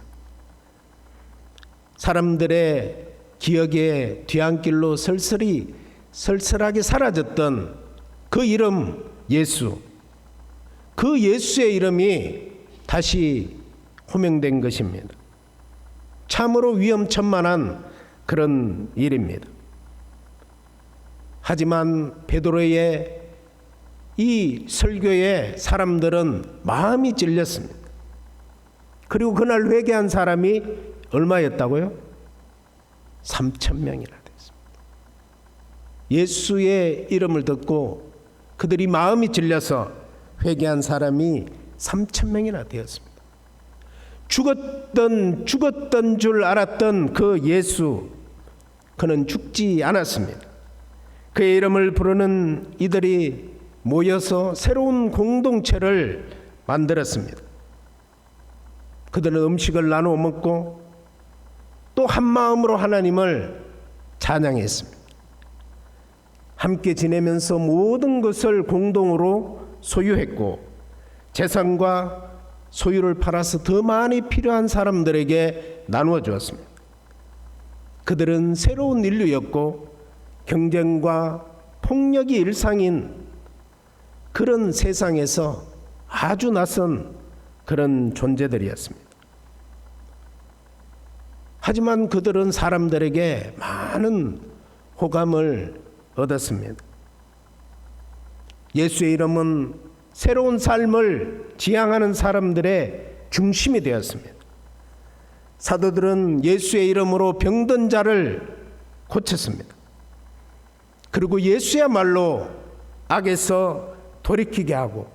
사람들의 기억의 뒤안길로 쓸쓸하게 사라졌던 그 이름 예수, 그 예수의 이름이 다시 호명된 것입니다. 참으로 위험천만한 그런 일입니다. 하지만 베드로의 이 설교에 사람들은 마음이 찔렸습니다. 그리고 그날 회개한 사람이 얼마였다고요? 3,000명이나 됐습니다. 예수의 이름을 듣고 그들이 마음이 찔려서 회개한 사람이 3,000명이나 되었습니다. 죽었던 줄 알았던 그 예수, 그는 죽지 않았습니다. 그의 이름을 부르는 이들이 모여서 새로운 공동체를 만들었습니다. 그들은 음식을 나누어 먹고 또 한 마음으로 하나님을 찬양했습니다. 함께 지내면서 모든 것을 공동으로 소유했고 재산과 소유를 팔아서 더 많이 필요한 사람들에게 나누어 주었습니다. 그들은 새로운 인류였고 경쟁과 폭력이 일상인 그런 세상에서 아주 낯선 그런 존재들이었습니다. 하지만 그들은 사람들에게 많은 호감을 얻었습니다. 예수의 이름은 새로운 삶을 지향하는 사람들의 중심이 되었습니다. 사도들은 예수의 이름으로 병든 자를 고쳤습니다. 그리고 예수야말로 악에서 돌이키게 하고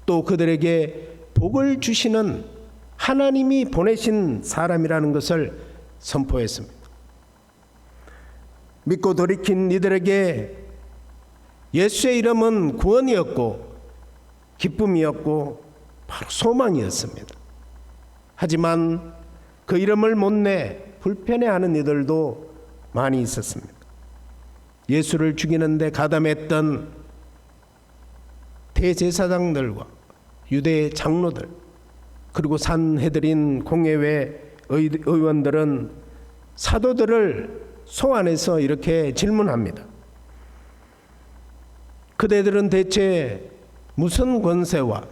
또 그들에게 복을 주시는 하나님이 보내신 사람이라는 것을 선포했습니다. 믿고 돌이킨 이들에게 예수의 이름은 구원이었고 기쁨이었고 바로 소망이었습니다. 하지만 그 이름을 못 내 불편해하는 이들도 많이 있었습니다. 예수를 죽이는데 가담했던 대제사장들과 유대 장로들 그리고 산헤드린 공회회 의원들은 사도들을 소환해서 이렇게 질문합니다. 그대들은 대체 무슨 권세와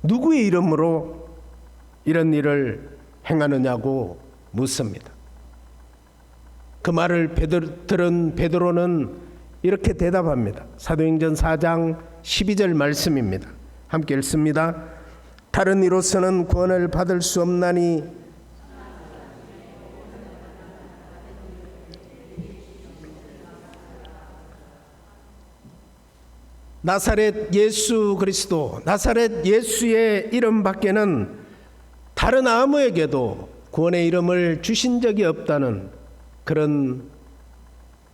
누구의 이름으로 이런 일을 행하느냐고 묻습니다. 그 말을 들은 베드로는 이렇게 대답합니다. 사도행전 4장 12절 말씀입니다. 함께 읽습니다. 다른 이로서는 구원을 받을 수 없나니 나사렛 예수 그리스도, 나사렛 예수의 이름 밖에는 다른 아무에게도 구원의 이름을 주신 적이 없다는 그런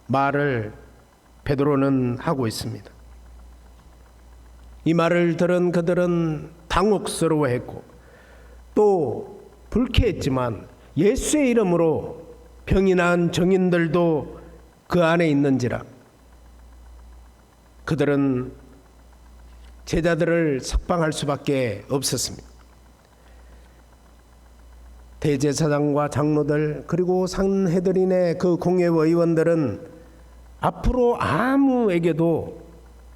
말을 베드로는 하고 있습니다. 이 말을 들은 그들은 당혹스러워했고 또 불쾌했지만 예수의 이름으로 병이 난 정인들도 그 안에 있는지라 그들은 제자들을 석방할 수밖에 없었습니다. 대제사장과 장로들 그리고 산헤드린의 그 공회의 의원들은 앞으로 아무에게도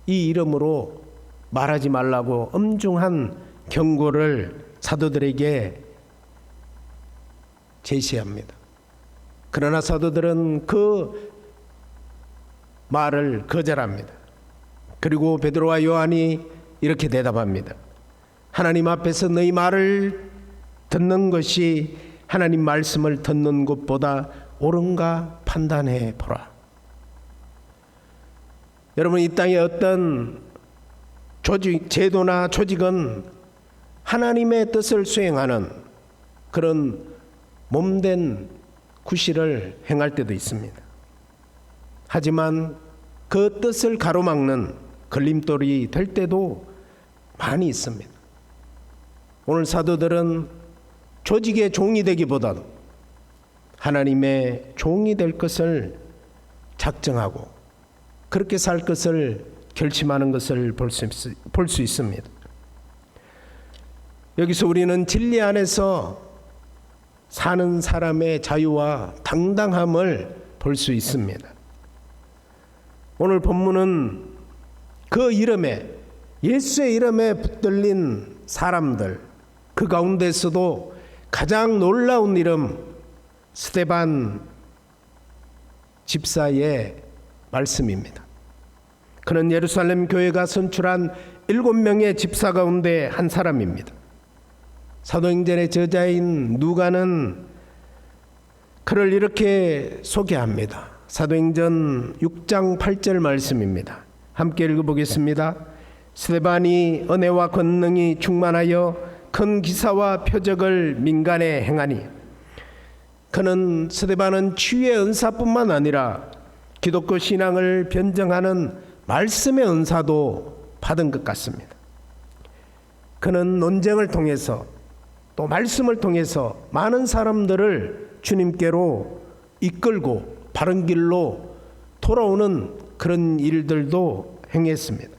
이 이름으로 말하지 말라고 엄중한 경고를 사도들에게 제시합니다. 그러나 사도들은 그 말을 거절합니다. 그리고 베드로와 요한이 이렇게 대답합니다. 하나님 앞에서 너희 말을 듣는 것이 하나님 말씀을 듣는 것보다 옳은가 판단해 보라. 여러분, 이 땅에 어떤 제도나 조직은 하나님의 뜻을 수행하는 그런 몸된 구실을 행할 때도 있습니다. 하지만 그 뜻을 가로막는 걸림돌이 될 때도 많이 있습니다. 오늘 사도들은 조직의 종이 되기보다도 하나님의 종이 될 것을 작정하고 그렇게 살 것을 결심하는 것을 볼 수 있습니다. 여기서 우리는 진리 안에서 사는 사람의 자유와 당당함을 볼 수 있습니다. 오늘 본문은 그 이름에, 예수의 이름에 붙들린 사람들, 그 가운데서도 가장 놀라운 이름 스데반 집사의 말씀입니다. 그는 예루살렘 교회가 선출한 7명의 집사 가운데 한 사람입니다. 사도행전의 저자인 누가는 그를 이렇게 소개합니다. 사도행전 6장 8절 말씀입니다. 함께 읽어보겠습니다. 스데반이 은혜와 권능이 충만하여 큰 기사와 표적을 민간에 행하니 그는 스데반은 치유의 은사뿐만 아니라 기독교 신앙을 변증하는 말씀의 은사도 받은 것 같습니다. 그는 논쟁을 통해서 또 말씀을 통해서 많은 사람들을 주님께로 이끌고 바른 길로 돌아오는 그런 일들도 행했습니다.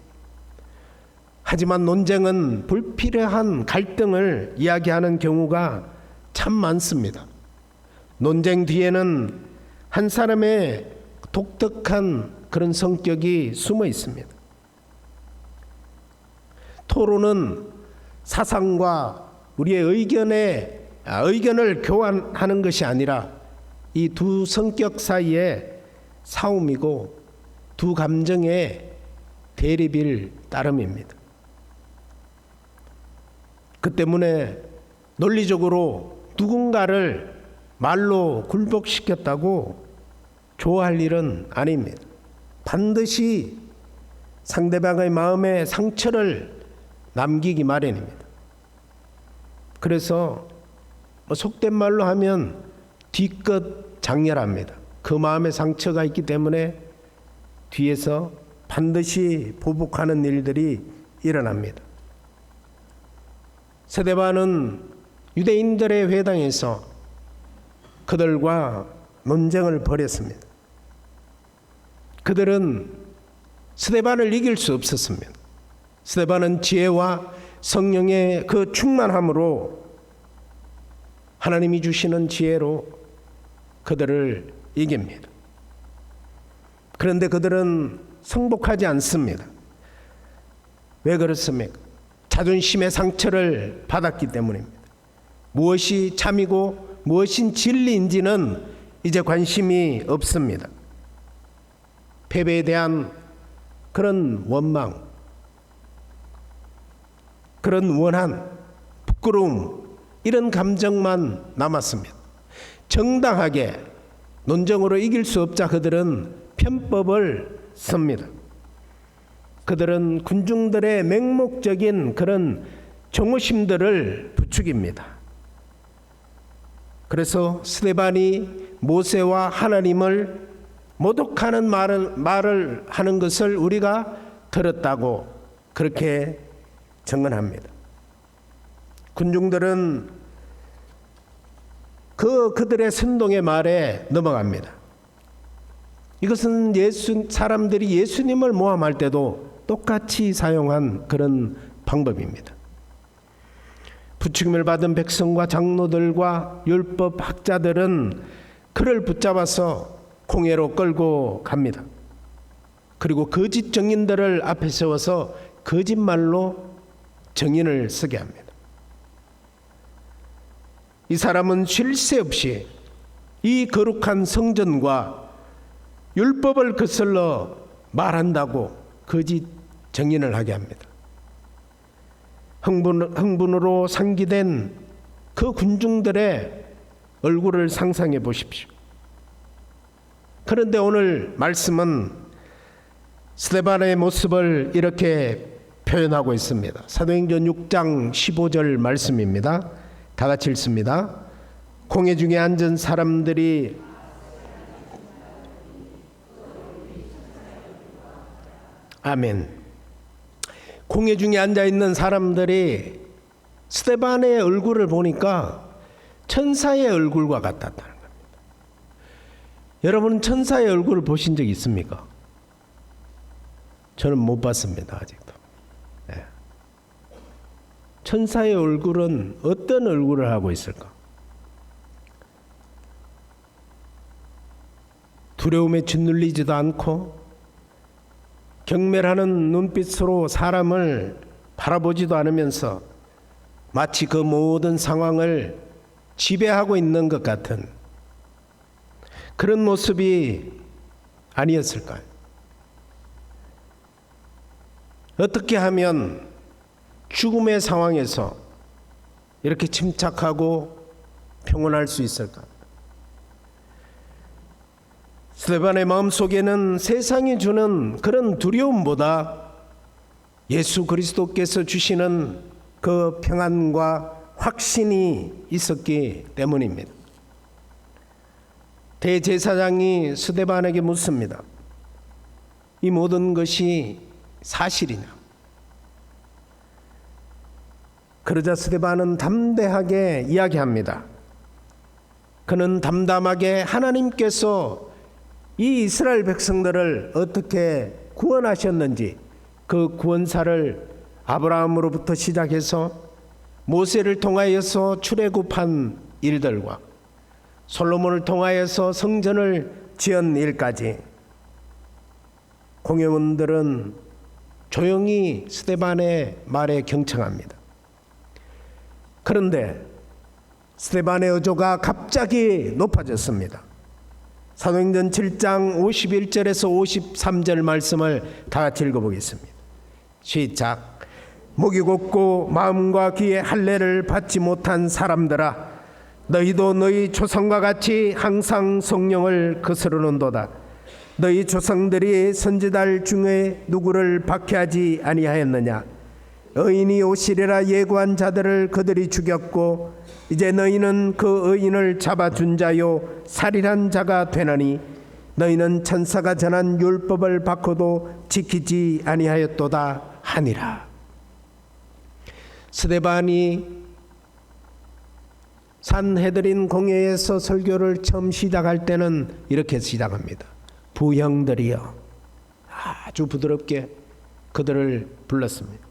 하지만 논쟁은 불필요한 갈등을 이야기하는 경우가 참 많습니다. 논쟁 뒤에는 한 사람의 독특한 그런 성격이 숨어 있습니다. 토론은 사상과 우리의 의견을 교환하는 것이 아니라 이 두 성격 사이의 싸움이고 두 감정의 대립일 따름입니다. 그 때문에 논리적으로 누군가를 말로 굴복시켰다고 좋아할 일은 아닙니다. 반드시 상대방의 마음에 상처를 남기기 마련입니다. 그래서 속된 말로 하면 뒤끝 장렬합니다. 그 마음에 상처가 있기 때문에 뒤에서 반드시 보복하는 일들이 일어납니다. 스데반은 유대인들의 회당에서 그들과 논쟁을 벌였습니다. 그들은 스데반을 이길 수 없었습니다. 스데반은 지혜와 성령의 그 충만함으로 하나님이 주시는 지혜로 그들을 이깁니다. 그런데 그들은 승복하지 않습니다. 왜 그렇습니까? 자존심의 상처를 받았기 때문입니다. 무엇이 참이고 무엇이 진리인지는 이제 관심이 없습니다. 패배에 대한 그런 원망, 그런 원한, 부끄러움, 이런 감정만 남았습니다. 정당하게 논쟁으로 이길 수 없자 그들은 편법을 씁니다. 그들은 군중들의 맹목적인 그런 정오심들을 부추깁니다. 그래서 스데반이 모세와 하나님을 모독하는 말을 하는 것을 우리가 들었다고 그렇게 증언합니다. 군중들은 그들의 선동의 말에 넘어갑니다. 이것은 사람들이 예수님을 모함할 때도 똑같이 사용한 그런 방법입니다. 부추김을 받은 백성과 장로들과 율법 학자들은 그를 붙잡아서 공회로 끌고 갑니다. 그리고 거짓 증인들을 앞에 세워서 거짓말로 증인을 쓰게 합니다. 이 사람은 쉴 새 없이 이 거룩한 성전과 율법을 거슬러 말한다고 거짓 증인을 하게 합니다. 흥분으로 상기된 그 군중들의 얼굴을 상상해 보십시오. 그런데 오늘 말씀은 스데반의 모습을 이렇게 표현하고 있습니다. 사도행전 6장 15절 말씀입니다. 다 같이 읽습니다. 공회 중에 앉은 사람들이 아멘. 공회 중에 앉아 있는 사람들이 스데반의 얼굴을 보니까 천사의 얼굴과 같았다는 겁니다. 여러분은 천사의 얼굴을 보신 적 있습니까? 저는 못 봤습니다. 아직도. 네. 천사의 얼굴은 어떤 얼굴을 하고 있을까? 두려움에 짓눌리지도 않고 경멸하는 눈빛으로 사람을 바라보지도 않으면서 마치 그 모든 상황을 지배하고 있는 것 같은 그런 모습이 아니었을까요? 어떻게 하면 죽음의 상황에서 이렇게 침착하고 평온할 수 있을까? 스데반의 마음속에는 세상이 주는 그런 두려움보다 예수 그리스도께서 주시는 그 평안과 확신이 있었기 때문입니다. 대제사장이 스데반에게 묻습니다. 이 모든 것이 사실이냐? 그러자 스데반은 담대하게 이야기합니다. 그는 담담하게 하나님께서 이 이스라엘 백성들을 어떻게 구원하셨는지 그 구원사를 아브라함으로부터 시작해서 모세를 통하여서 출애굽한 일들과 솔로몬을 통하여서 성전을 지은 일까지 공회원들은 조용히 스데반의 말에 경청합니다. 그런데 스데반의 의조가 갑자기 높아졌습니다. 사도행전 7장 51절에서 53절 말씀을 다 같이 읽어보겠습니다. 시작. 목이 곧고 마음과 귀에 할례를 받지 못한 사람들아, 너희도 너희 조상과 같이 항상 성령을 거스르는도다. 너희 조상들이 선지자들 중에 누구를 박해하지 아니하였느냐? 의인이 오시리라 예고한 자들을 그들이 죽였고 이제 너희는 그 의인을 잡아준 자요 살인한 자가 되나니 너희는 천사가 전한 율법을 받고도 지키지 아니하였도다 하니라. 스데반이 산헤드린 공회에서 설교를 처음 시작할 때는 이렇게 시작합니다. 부형들이여. 아주 부드럽게 그들을 불렀습니다.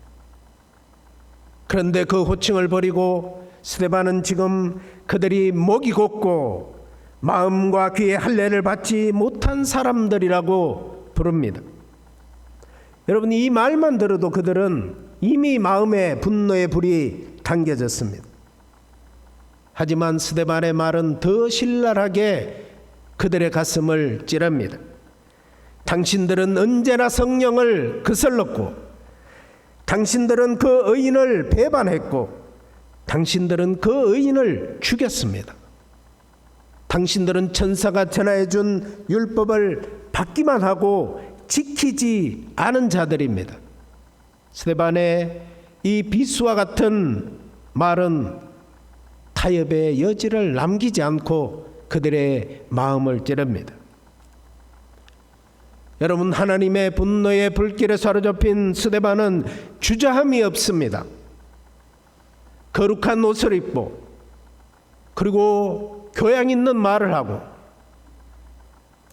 그런데 그 호칭을 버리고 스데반은 지금 그들이 목이 곧고 마음과 귀에 할례를 받지 못한 사람들이라고 부릅니다. 여러분, 이 말만 들어도 그들은 이미 마음에 분노의 불이 당겨졌습니다. 하지만 스데반의 말은 더 신랄하게 그들의 가슴을 찌릅니다. 당신들은 언제나 성령을 거슬렀고, 당신들은 그 의인을 배반했고, 당신들은 그 의인을 죽였습니다. 당신들은 천사가 전하해 준 율법을 받기만 하고 지키지 않은 자들입니다. 스데반의 이 비수와 같은 말은 타협의 여지를 남기지 않고 그들의 마음을 찌릅니다. 여러분, 하나님의 분노의 불길에 사로잡힌 스데반은 주저함이 없습니다. 거룩한 옷을 입고, 그리고 교양 있는 말을 하고,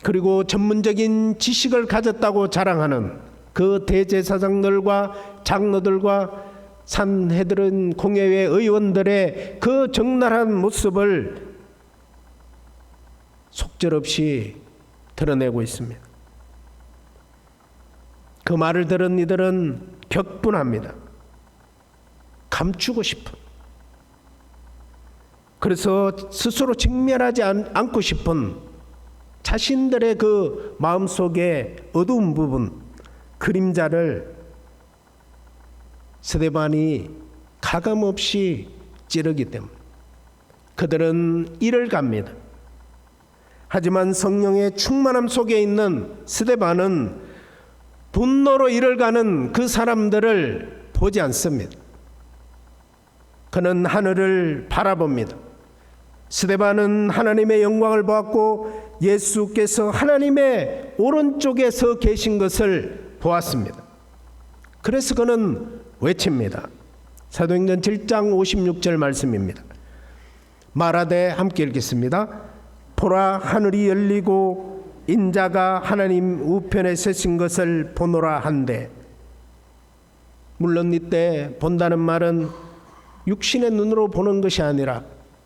그리고 전문적인 지식을 가졌다고 자랑하는 그 대제사장들과 장로들과 산헤드린 공회의 의원들의 그 적나라한 모습을 속절없이 드러내고 있습니다. 그 말을 들은 이들은 격분합니다. 감추고 싶은, 그래서 스스로 직면하지 않고 싶은 자신들의 그 마음속의 어두운 부분, 그림자를 스데반이 가감없이 찌르기 때문에 그들은 이를 갑니다. 하지만 성령의 충만함 속에 있는 스데반은 분노로 이를 가는 그 사람들을 보지 않습니다. 그는 하늘을 바라봅니다. 스데반은 하나님의 영광을 보았고 예수께서 하나님의 오른쪽에 서 계신 것을 보았습니다. 그래서 그는 외칩니다. 사도행전 7장 56절 말씀입니다. 말하되, 함께 읽겠습니다. 보라, 하늘이 열리고 인자가 하나님 우편에 서신 것을 보노라 한데. 물론 이때 본다는 말은 육신의 눈으로 보는 것이 아니라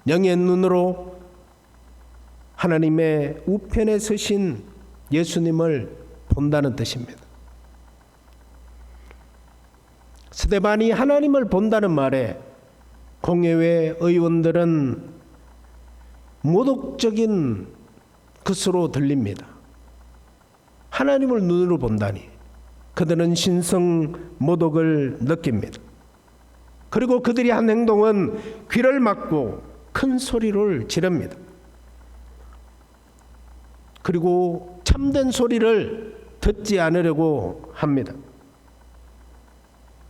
영의 눈으로 하나님의 우편에 서신 예수님을 본다는 뜻입니다. 스데반이 하나님을 본다는 말에 공회의 의원들은 모독적인 것으로 들립니다. 하나님을 눈으로 본다니. 그들은 신성 모독을 느낍니다. 그리고 그들이 한 행동은 귀를 막고 큰 소리를 지릅니다. 그리고 참된 소리를 듣지 않으려고 합니다.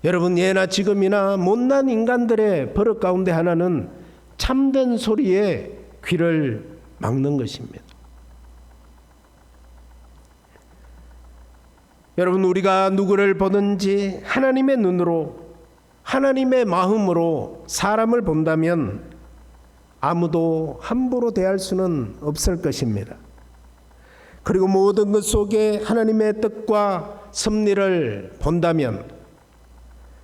여러분, 예나 지금이나 못난 인간들의 버릇 가운데 하나는 참된 소리에 귀를 막는 것입니다. 여러분, 우리가 누구를 보든지 하나님의 눈으로, 하나님의 마음으로 사람을 본다면 아무도 함부로 대할 수는 없을 것입니다. 그리고 모든 것 속에 하나님의 뜻과 섭리를 본다면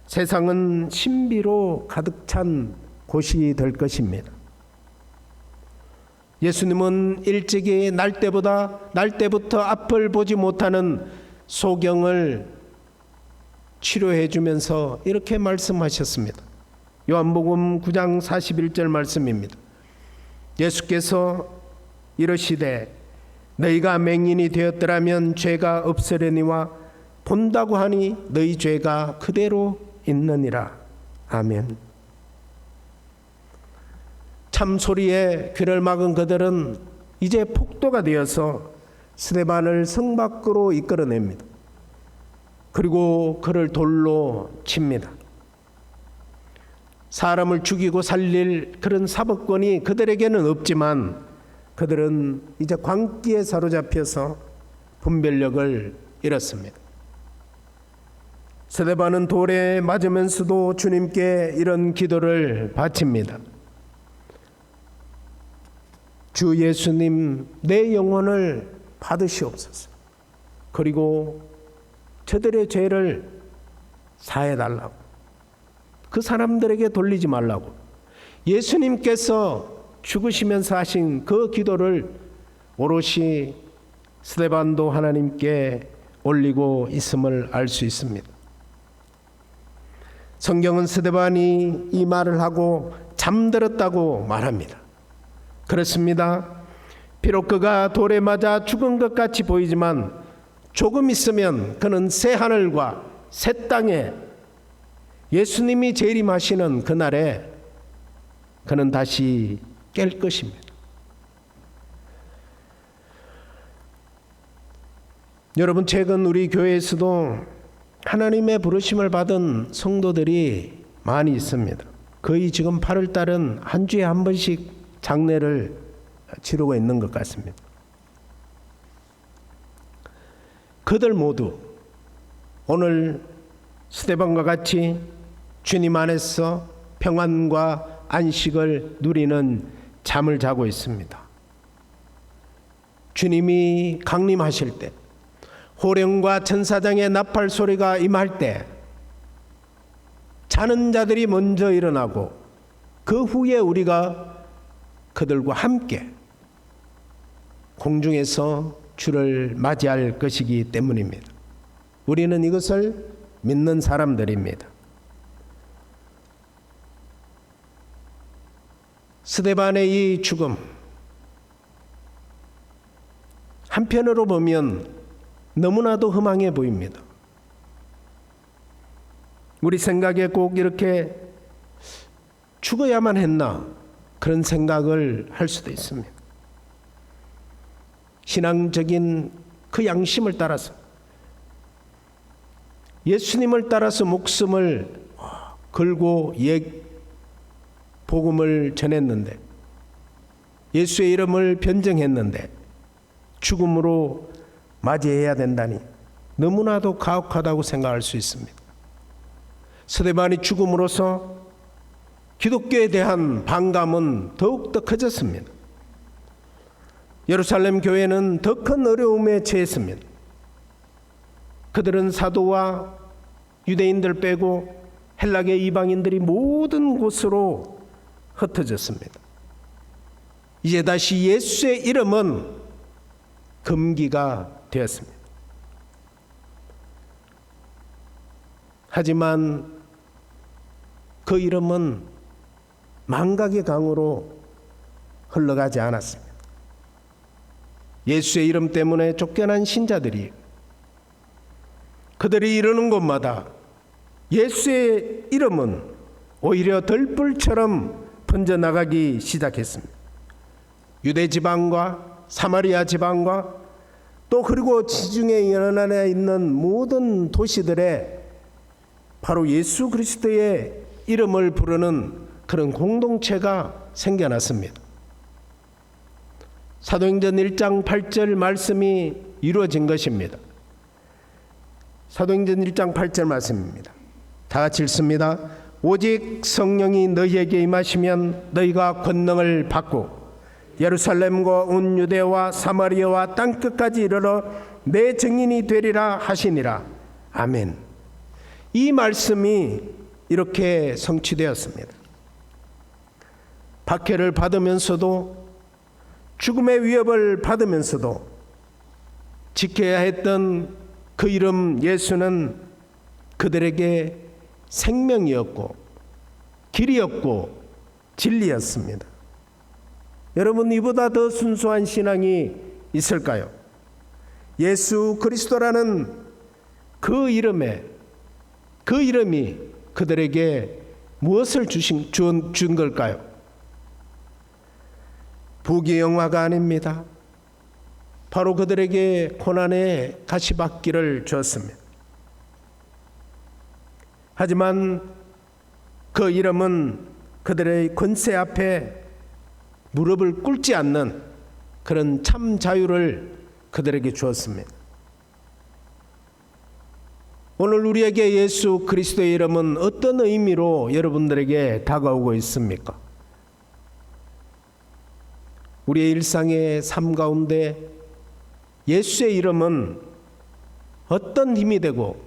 세상은 신비로 가득 찬 곳이 될 것입니다. 예수님은 일찍이 날 때부터 앞을 보지 못하는 소경을 치료해 주면서 이렇게 말씀하셨습니다. 요한복음 9장 41절 말씀입니다. 예수께서 이르시되 너희가 맹인이 되었더라면 죄가 없으려니와 본다고 하니 너희 죄가 그대로 있느니라. 아멘. 참소리에 귀를 막은 그들은 이제 폭도가 되어서 스데반을 성 밖으로 이끌어냅니다. 그리고 그를 돌로 칩니다. 사람을 죽이고 살릴 그런 사법권이 그들에게는 없지만 그들은 이제 광기에 사로잡혀서 분별력을 잃었습니다. 스데반은 돌에 맞으면서도 주님께 이런 기도를 바칩니다. 주 예수님, 내 영혼을 받으시옵소서. 그리고 저들의 죄를 사해달라고, 그 사람들에게 돌리지 말라고. 예수님께서 죽으시면서 하신 그 기도를 오롯이 스데반도 하나님께 올리고 있음을 알 수 있습니다. 성경은 스데반이 이 말을 하고 잠들었다고 말합니다. 그렇습니다. 비록 그가 돌에 맞아 죽은 것 같이 보이지만 조금 있으면 그는 새 하늘과 새 땅에 예수님이 재림하시는 그날에 그는 다시 깰 것입니다. 여러분, 최근 우리 교회에서도 하나님의 부르심을 받은 성도들이 많이 있습니다. 거의 지금 8월 달은 한 주에 한 번씩 장례를 치르고 있는 것 같습니다. 그들 모두 오늘 스데반과 같이 주님 안에서 평안과 안식을 누리는 잠을 자고 있습니다. 주님이 강림하실 때, 호령과 천사장의 나팔 소리가 임할 때 자는 자들이 먼저 일어나고 그 후에 우리가 그들과 함께 공중에서 주를 맞이할 것이기 때문입니다. 우리는 이것을 믿는 사람들입니다. 스데반의 이 죽음, 한편으로 보면 너무나도 흠앙해 보입니다. 우리 생각에 꼭 이렇게 죽어야만 했나 그런 생각을 할 수도 있습니다. 신앙적인 그 양심을 따라서 예수님을 따라서 목숨을 걸고 복음을 전했는데, 예수의 이름을 변증했는데 죽음으로 맞이해야 된다니 너무나도 가혹하다고 생각할 수 있습니다. 스데반이 죽음으로써 기독교에 대한 반감은 더욱더 커졌습니다. 예루살렘 교회는 더 큰 어려움에 처했습니다. 그들은 사도와 유대인들 빼고 헬라계 이방인들이 모든 곳으로 흩어졌습니다. 이제 다시 예수의 이름은 금기가 되었습니다. 하지만 그 이름은 망각의 강으로 흘러가지 않았습니다. 예수의 이름 때문에 쫓겨난 신자들이 그들이 이르는 곳마다 예수의 이름은 오히려 들불처럼 번져나가기 시작했습니다. 유대 지방과 사마리아 지방과 또 그리고 지중해 연안에 있는 모든 도시들에 바로 예수 그리스도의 이름을 부르는 그런 공동체가 생겨났습니다. 사도행전 1장 8절 말씀이 이루어진 것입니다. 사도행전 1장 8절 말씀입니다. 다 같이 읽습니다. 오직 성령이 너희에게 임하시면 너희가 권능을 받고 예루살렘과 온 유대와 사마리아와 땅끝까지 이르러 내 증인이 되리라 하시니라. 아멘. 이 말씀이 이렇게 성취되었습니다. 박해를 받으면서도 죽음의 위협을 받으면서도 지켜야 했던 그 이름 예수는 그들에게 생명이었고 길이었고 진리였습니다. 여러분, 이보다 더 순수한 신앙이 있을까요? 예수 그리스도라는 그 이름이 그들에게 무엇을 준 걸까요? 부귀영화가 아닙니다. 바로 그들에게 고난의 가시밭길을 주었습니다. 하지만 그 이름은 그들의 권세 앞에 무릎을 꿇지 않는 그런 참 자유를 그들에게 주었습니다. 오늘 우리에게 예수 그리스도의 이름은 어떤 의미로 여러분들에게 다가오고 있습니까? 우리의 일상의 삶 가운데 예수의 이름은 어떤 힘이 되고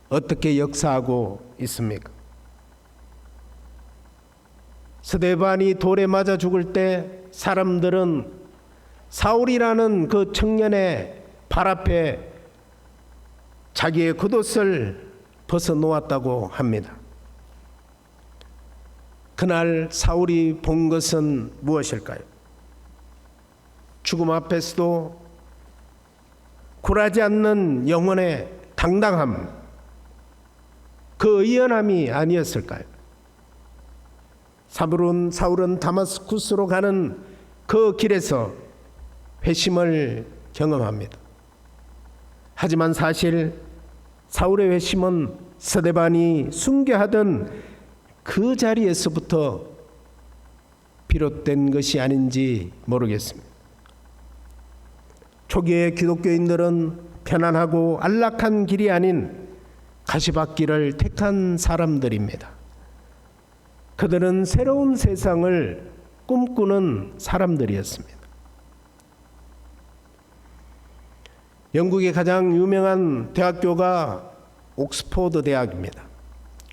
어떻게 역사하고 있습니까? 스데반이 돌에 맞아 죽을 때 사람들은 사울이라는 그 청년의 발 앞에 자기의 겉옷을 벗어놓았다고 합니다. 그날 사울이 본 것은 무엇일까요? 죽음 앞에서도 굴하지 않는 영혼의 당당함, 그 의연함이 아니었을까요? 사울은 다마스쿠스로 가는 그 길에서 회심을 경험합니다. 하지만 사실 사울의 회심은 스데반이 순교하던 그 자리에서부터 비롯된 것이 아닌지 모르겠습니다. 초기의 기독교인들은 편안하고 안락한 길이 아닌 가시밭길을 택한 사람들입니다. 그들은 새로운 세상을 꿈꾸는 사람들이었습니다. 영국의 가장 유명한 대학교가 옥스포드 대학입니다.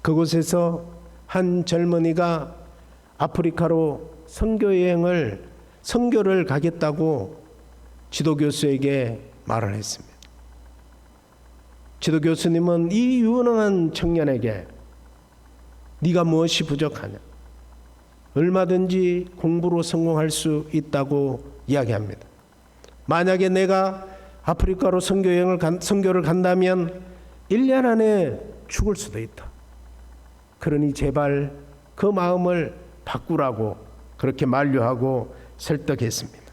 그곳에서 한 젊은이가 아프리카로 선교를 가겠다고 지도교수에게 말을 했습니다. 지도교수님은 이 유능한 청년에게 네가 무엇이 부족하냐? 얼마든지 공부로 성공할 수 있다고 이야기합니다. 만약에 내가 아프리카로 선교를 간다면 1년 안에 죽을 수도 있다. 그러니 제발 그 마음을 바꾸라고 그렇게 만류하고 설득했습니다.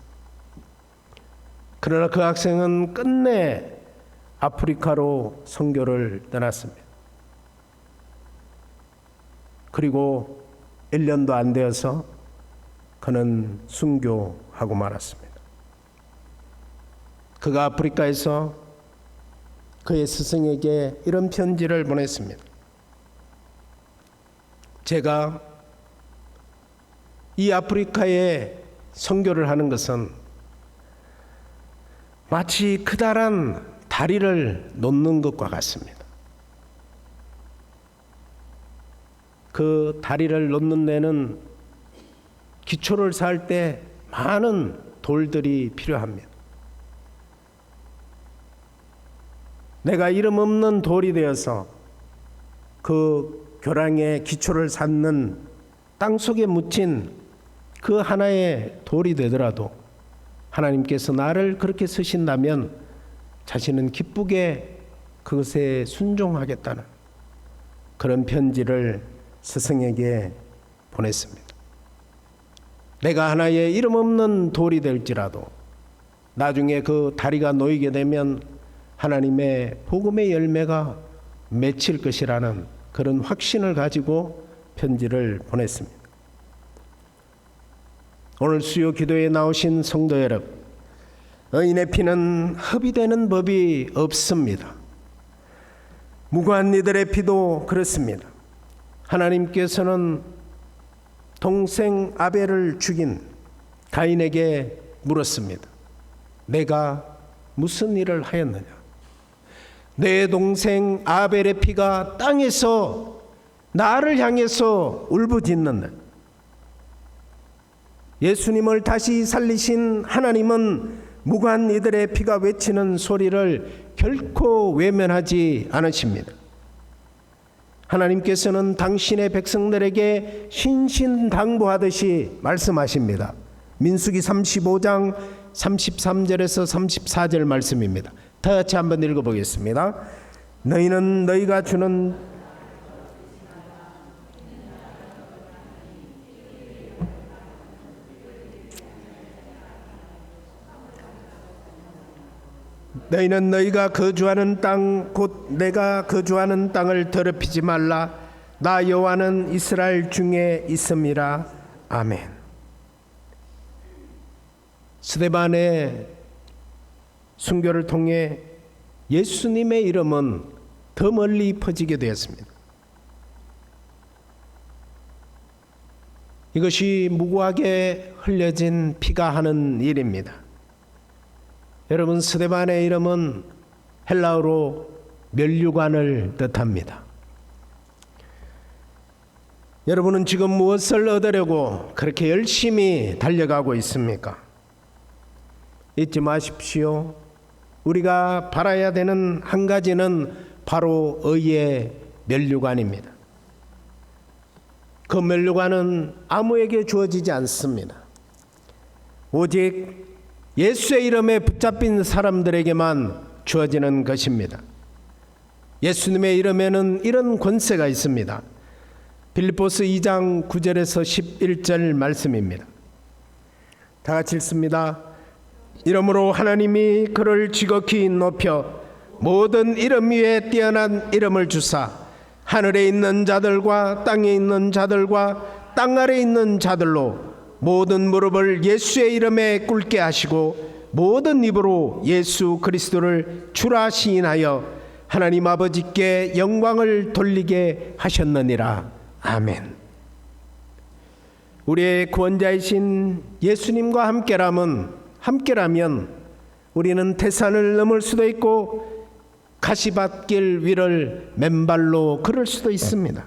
그러나 그 학생은 끝내 아프리카로 선교를 떠났습니다. 그리고 1년도 안 되어서 그는 순교하고 말았습니다. 그가 아프리카에서 그의 스승에게 이런 편지를 보냈습니다. 제가 이 아프리카에 선교를 하는 것은 마치 크다란 다리를 놓는 것과 같습니다. 그 다리를 놓는 데는 기초를 쌓을 때 많은 돌들이 필요합니다. 내가 이름 없는 돌이 되어서 그 교량의 기초를 쌓는 땅속에 묻힌 그 하나의 돌이 되더라도 하나님께서 나를 그렇게 쓰신다면 자신은 기쁘게 그것에 순종하겠다는 그런 편지를 스승에게 보냈습니다. 내가 하나의 이름 없는 돌이 될지라도 나중에 그 다리가 놓이게 되면 하나님의 복음의 열매가 맺힐 것이라는 그런 확신을 가지고 편지를 보냈습니다. 오늘 수요 기도에 나오신 성도 여러분, 의인의 피는 흡이되는 법이 없습니다. 무고한 이들의 피도 그렇습니다. 하나님께서는 동생 아벨을 죽인 가인에게 물었습니다. 내가 무슨 일을 하였느냐? 내 동생 아벨의 피가 땅에서 나를 향해서 울부짖는다. 예수님을 다시 살리신 하나님은 무고한 이들의 피가 외치는 소리를 결코 외면하지 않으십니다. 하나님께서는 당신의 백성들에게 신신당부하듯이 말씀하십니다. 민수기 35장 33절에서 34절 말씀입니다. 다 같이 한번 읽어보겠습니다. 너희는 너희가 주는 너희는 너희가 거주하는 땅 곧 내가 거주하는 땅을 더럽히지 말라. 나 여호와는 이스라엘 중에 있음이라. 아멘. 스데반의 순교를 통해 예수님의 이름은 더 멀리 퍼지게 되었습니다. 이것이 무고하게 흘려진 피가 하는 일입니다. 여러분, 스데반의 이름은 헬라어로 면류관을 뜻합니다. 여러분은 지금 무엇을 얻으려고 그렇게 열심히 달려가고 있습니까? 잊지 마십시오. 우리가 바라야 되는 한 가지는 바로 의의 면류관입니다. 그 면류관은 아무에게 주어지지 않습니다. 오직 예수의 이름에 붙잡힌 사람들에게만 주어지는 것입니다. 예수님의 이름에는 이런 권세가 있습니다. 빌립보서 2장 9절에서 11절 말씀입니다. 다 같이 읽습니다. 이러므로 하나님이 그를 지극히 높여 모든 이름 위에 뛰어난 이름을 주사 하늘에 있는 자들과 땅에 있는 자들과 땅 아래에 있는 자들로 모든 무릎을 예수의 이름에 꿇게 하시고 모든 입으로 예수 그리스도를 주라 시인하여 하나님 아버지께 영광을 돌리게 하셨느니라. 아멘. 우리의 구원자이신 예수님과 함께라면 우리는 태산을 넘을 수도 있고 가시밭길 위를 맨발로 걸을 수도 있습니다.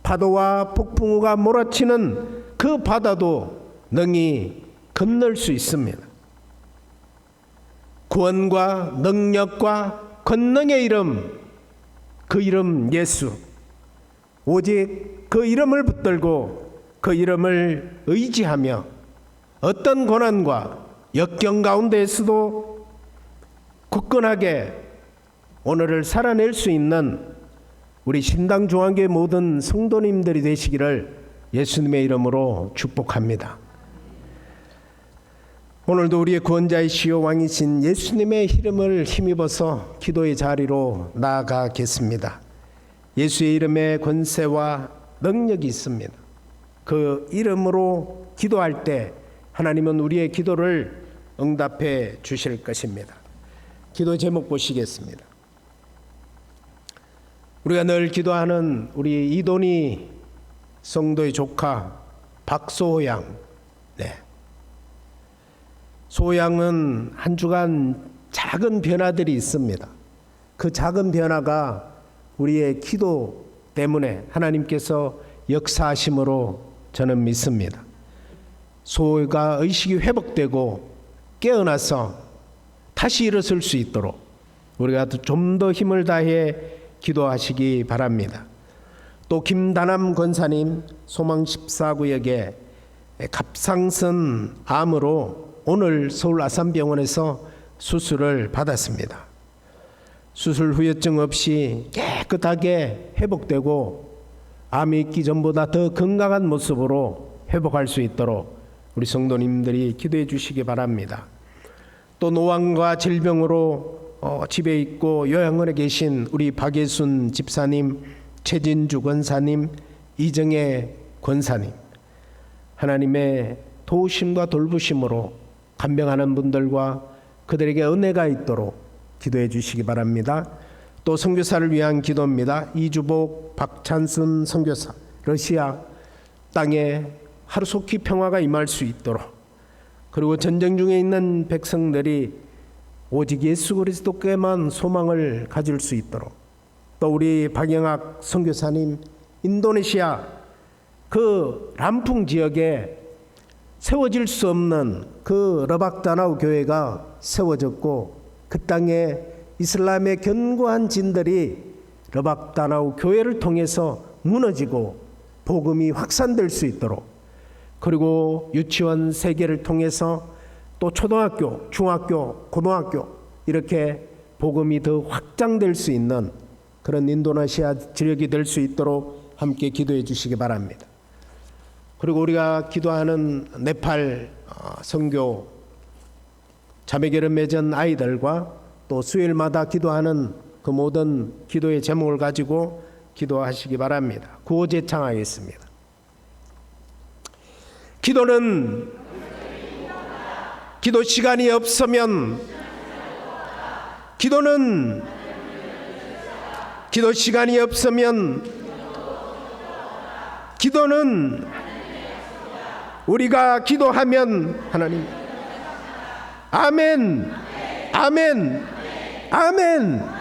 파도와 폭풍우가 몰아치는 그 바다도 능히 건널 수 있습니다. 구원과 능력과 권능의 이름, 그 이름 예수, 오직 그 이름을 붙들고 그 이름을 의지하며 어떤 고난과 역경 가운데에서도 굳건하게 오늘을 살아낼 수 있는 우리 신당 중앙교회 모든 성도님들이 되시기를 예수님의 이름으로 축복합니다. 오늘도 우리의 구원자이시오 왕이신 예수님의 이름을 힘입어서 기도의 자리로 나아가겠습니다. 예수의 이름에 권세와 능력이 있습니다. 그 이름으로 기도할 때 하나님은 우리의 기도를 응답해 주실 것입니다. 기도 제목 보시겠습니다. 우리가 늘 기도하는 우리 이돈희 성도의 조카 박소양. 소양은 한 주간 작은 변화들이 있습니다. 그 작은 변화가 우리의 기도 때문에 하나님께서 역사하심으로 저는 믿습니다. 소가 의식이 회복되고 깨어나서 다시 일어설 수 있도록 우리가 좀 더 힘을 다해 기도하시기 바랍니다. 또 김다남 권사님 소망 14구역에 갑상선 암으로 오늘 서울 아산병원에서 수술을 받았습니다. 수술 후유증 없이 깨끗하게 회복되고 암이 있기 전보다 더 건강한 모습으로 회복할 수 있도록 우리 성도님들이 기도해 주시기 바랍니다. 또 노환과 질병으로 집에 있고 요양원에 계신 우리 박예순 집사님, 최진주 권사님, 이정혜 권사님, 하나님의 도우심과 돌보심으로 간병하는 분들과 그들에게 은혜가 있도록 기도해 주시기 바랍니다. 또 선교사를 위한 기도입니다. 이주복 박찬순 선교사, 러시아 땅에 하루속히 평화가 임할 수 있도록, 그리고 전쟁 중에 있는 백성들이 오직 예수 그리스도께만 소망을 가질 수 있도록, 또 우리 박영학 선교사님 인도네시아 그 람풍 지역에 세워질 수 없는 그 러박다나우 교회가 세워졌고 그 땅에 이슬람의 견고한 진들이 러박다나우 교회를 통해서 무너지고 복음이 확산될 수 있도록, 그리고 유치원 세계를 통해서 또 초등학교, 중학교, 고등학교 이렇게 복음이 더 확장될 수 있는 그런 인도네시아 지역이 될 수 있도록 함께 기도해 주시기 바랍니다. 그리고 우리가 기도하는 네팔 선교 자매결혼 맺은 아이들과 또 수요일마다 기도하는 그 모든 기도의 제목을 가지고 기도하시기 바랍니다. 구호 제창하겠습니다. 기도는 기도 시간이 없으면 기도 시간이 없으면 기도는 우리가 기도하면 하나님. 아멘. 아멘. 아멘.